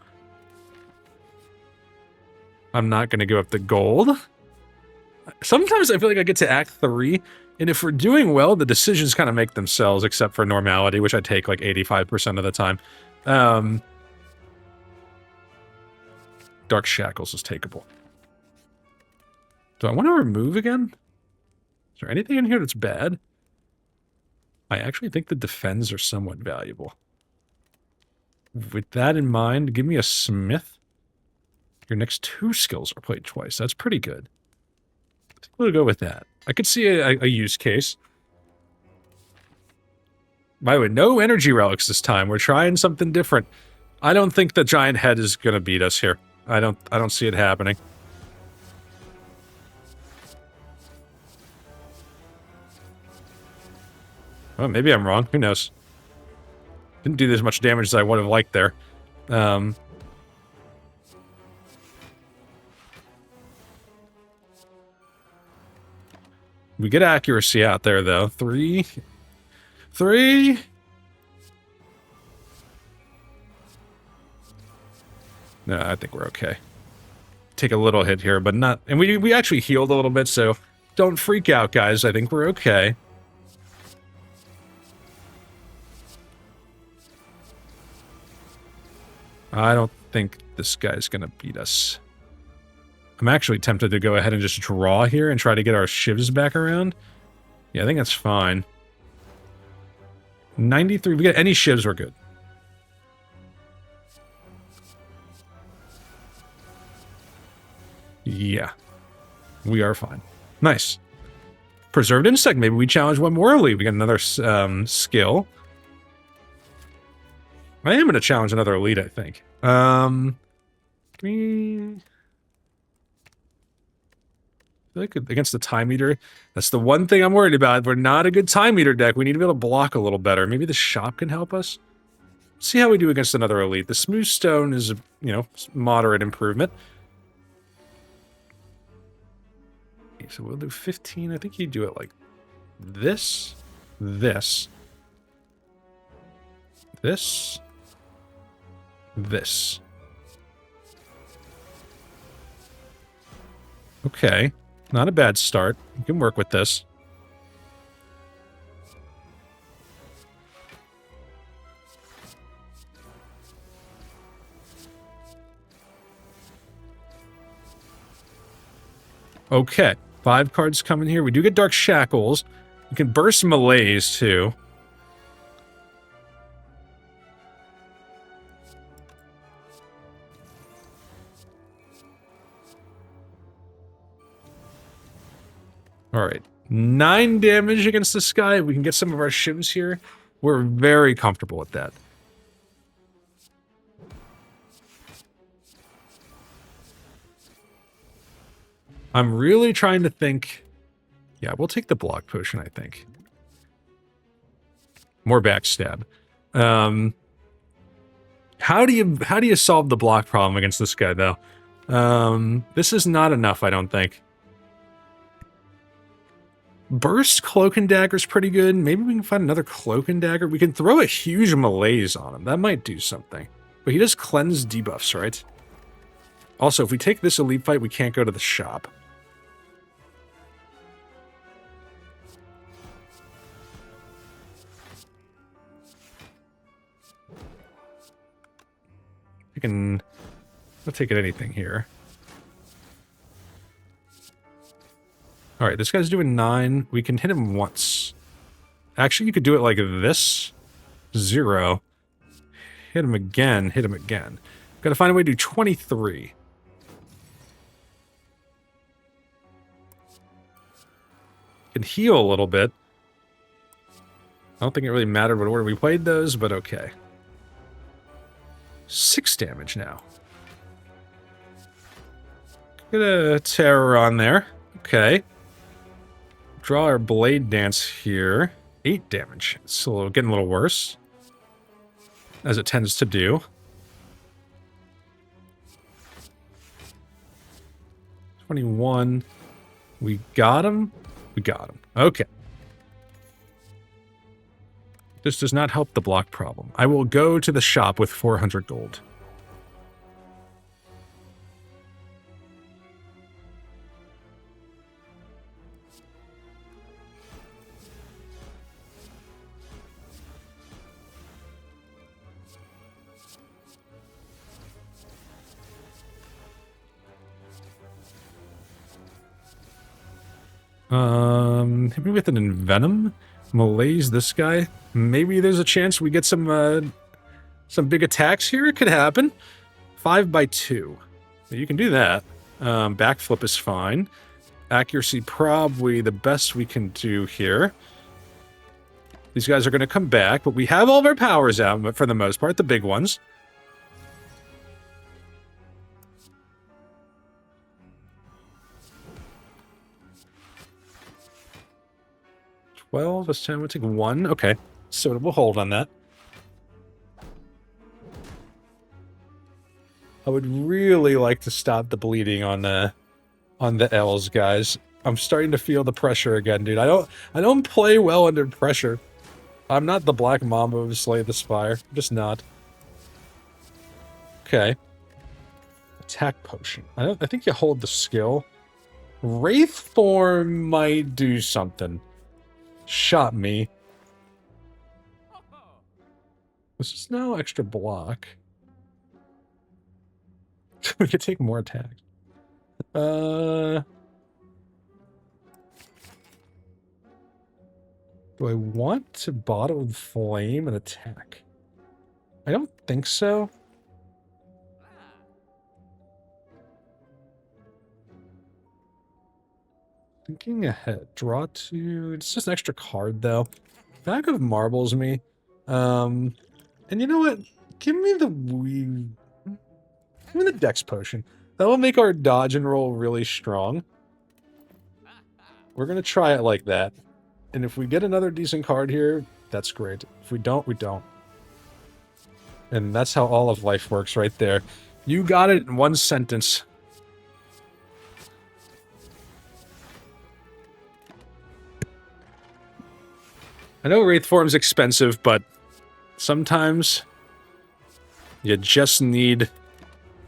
I'm not going to give up the gold. Sometimes I feel like I get to Act 3, and if we're doing well, the decisions kind of make themselves, except for normality, which I take like 85% of the time. Dark Shackles is takeable. Do I want to remove again? Is there anything in here that's bad? I actually think the defends are somewhat valuable. With that in mind, give me a Smith. Your next 2 skills are played twice. That's pretty good. I think we'll go with that. I could see a use case. By the way, no energy relics this time. We're trying something different. I don't think the giant head is going to beat us here. I don't see it happening. Well, maybe I'm wrong. Who knows? Didn't do as much damage as I would have liked there. We get accuracy out there, though. 3. No, I think we're okay. Take a little hit here, but not... And we actually healed a little bit, so don't freak out, guys. I think we're okay. I don't think this guy's gonna beat us. I'm actually tempted to go ahead and just draw here and try to get our shivs back around. Yeah, I think that's fine. 93. If we get any shivs, we're good. Yeah. We are fine. Nice. Preserved Insect. Maybe we challenge one more elite. We get another skill. I am going to challenge another elite, I think. Like against the Time Eater, that's the one thing I'm worried about. We're not a good Time Eater deck. We need to be able to block a little better. Maybe the shop can help us. See how we do against another elite. The Smooth Stone is a, moderate improvement. Okay, so we'll do 15. I think you do it like this, this, this, this. Okay. Not a bad start. You can work with this. Okay. 5 cards coming here. We do get Dark Shackles. We can burst Malaise, too. Alright. 9 damage against this guy. We can get some of our shivs here. We're very comfortable with that. I'm really trying to think... Yeah, we'll take the block potion, I think. More backstab. How do you solve the block problem against this guy, though? This is not enough, I don't think. Burst Cloak and Dagger is pretty good. Maybe we can find another Cloak and Dagger. We can throw a huge Malaise on him. That might do something. But he does cleanse debuffs, right? Also, if we take this elite fight, we can't go to the shop. I'll take it anything here. Alright, this guy's doing 9. We can hit him once. Actually, you could do it like this. 0. Hit him again. Hit him again. Gotta find a way to do 23. Can heal a little bit. I don't think it really mattered what order we played those, but okay. 6 damage now. Get a terror on there. Okay. Draw our Blade Dance here. 8 damage. It's getting a little worse. As it tends to do. 21. We got him? We got him. Okay. This does not help the block problem. I will go to the shop with 400 gold. Hit me with an Envenom. Malaise this guy. Maybe there's a chance we get some big attacks here. It could happen. 5 by 2. You can do that. Backflip is fine. Accuracy probably the best we can do here. These guys are going to come back, but we have all of our powers out, but for the most part, the big ones. 12 this time. We'll take 1. Okay. So we'll hold on that. I would really like to stop the bleeding on the L's, guys. I'm starting to feel the pressure again, dude. I don't play well under pressure. I'm not the Black Mamba of Slay the Spire. I'm just not. Okay. Attack potion. I think you hold the skill. Wraith form might do something. Shot me. This is now extra block. We could take more attacks. Do I want to bottle flame and attack? I don't think so. Thinking ahead. Draw 2. It's just an extra card, though. Bag of marbles me. And you know what? Give me the dex potion. That will make our dodge and roll really strong. We're gonna try it like that. And if we get another decent card here, that's great. If we don't, we don't. And that's how all of life works right there. You got it in one sentence. I know Wraith Form's expensive, but sometimes you just need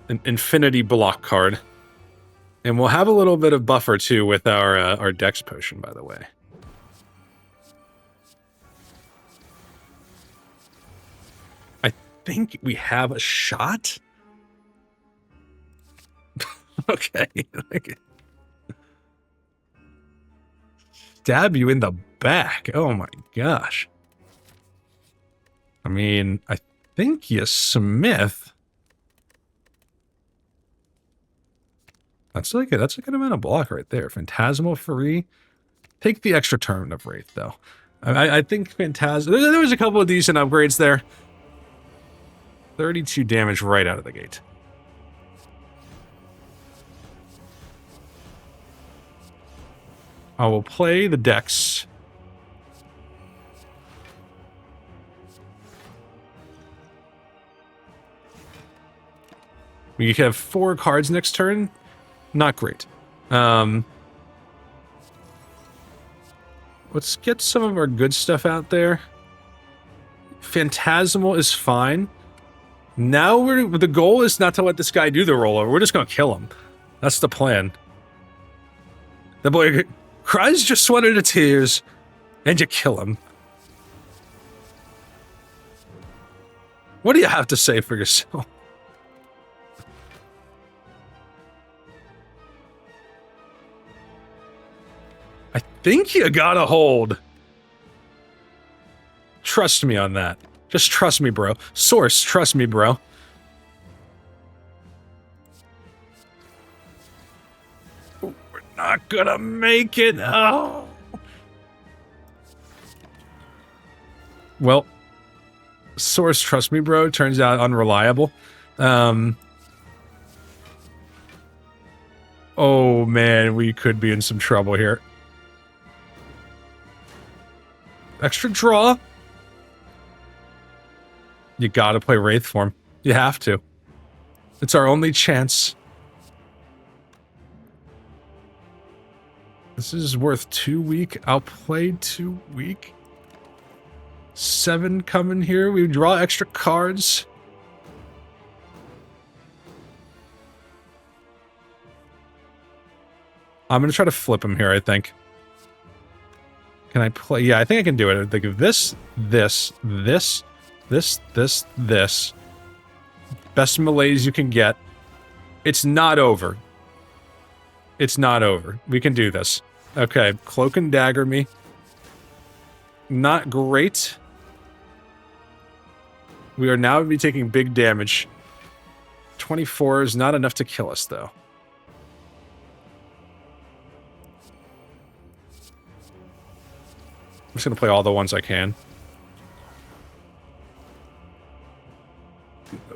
an infinity block card. And we'll have a little bit of buffer, too, with our dex potion, by the way. I think we have a shot? Okay. Stab you in the back. Oh my gosh. I mean, I think you Smith. That's a good amount of block right there. Phantasmal free. Take the extra turn of Wraith, though. I think Phantasmal... There was a couple of decent upgrades there. 32 damage right out of the gate. I will play the Dex. We have 4 cards next turn. Not great. Let's get some of our good stuff out there. Phantasmal is fine. Now the goal is not to let this guy do the rollover. We're just gonna kill him. That's the plan. The boy cries just sweated of tears, and you kill him. What do you have to say for yourself? I think you gotta hold. Trust me on that. Just trust me, bro. Source, trust me, bro. We're not gonna make it. Oh. Well, source, trust me, bro. Turns out unreliable. Oh, man, we could be in some trouble here. Extra draw. You gotta play Wraith Form. You have to. It's our only chance. This is worth 2 weak. Outplayed 2 weak. 7 coming here. We draw extra cards. I'm gonna try to flip him here, I think. Can I play? Yeah, I think I can do it. I think of this. Best malaise you can get. It's not over. It's not over. We can do this. Okay, cloak and dagger me. Not great. We are now be taking big damage. 24 is not enough to kill us, though. I'm just gonna play all the ones I can.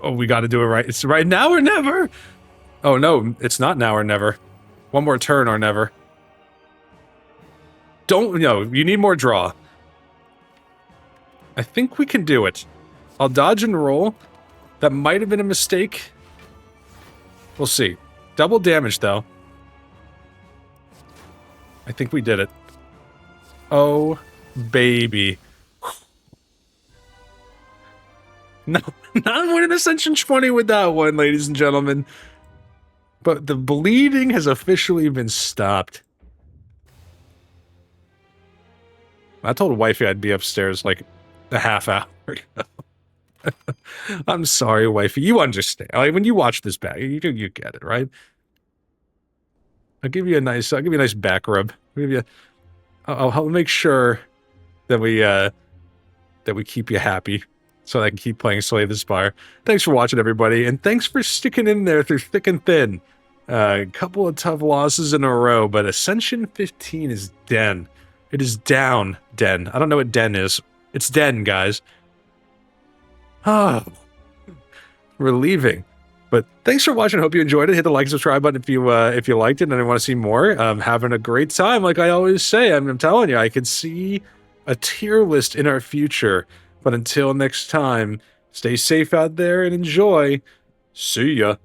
Oh, we gotta do it right. It's right now or never! Oh no, it's not now or never. One more turn or never. Don't, no, you need more draw. I think we can do it. I'll dodge and roll. That might have been a mistake. We'll see. Double damage, though. I think we did it. Oh, baby. No, not winning Ascension 20 with that one, ladies and gentlemen. But the bleeding has officially been stopped. I told wifey I'd be upstairs like a half hour ago. I'm sorry, wifey. You understand. Like, when you watch this back, you get it, right? I'll give you a nice back rub. I'll make sure that we keep you happy, so I can keep playing Slay the Spire. Thanks for watching, everybody, and thanks for sticking in there through thick and thin. A couple of tough losses in a row, but Ascension 15 is den. It is down, den. I don't know what den is. It's den, guys. Ah, relieving. But thanks for watching. Hope you enjoyed it. Hit the like, subscribe button if you liked it and you want to see more. Having a great time, like I always say. I'm telling you, I could see a tier list in our future. But until next time, stay safe out there and enjoy. See ya.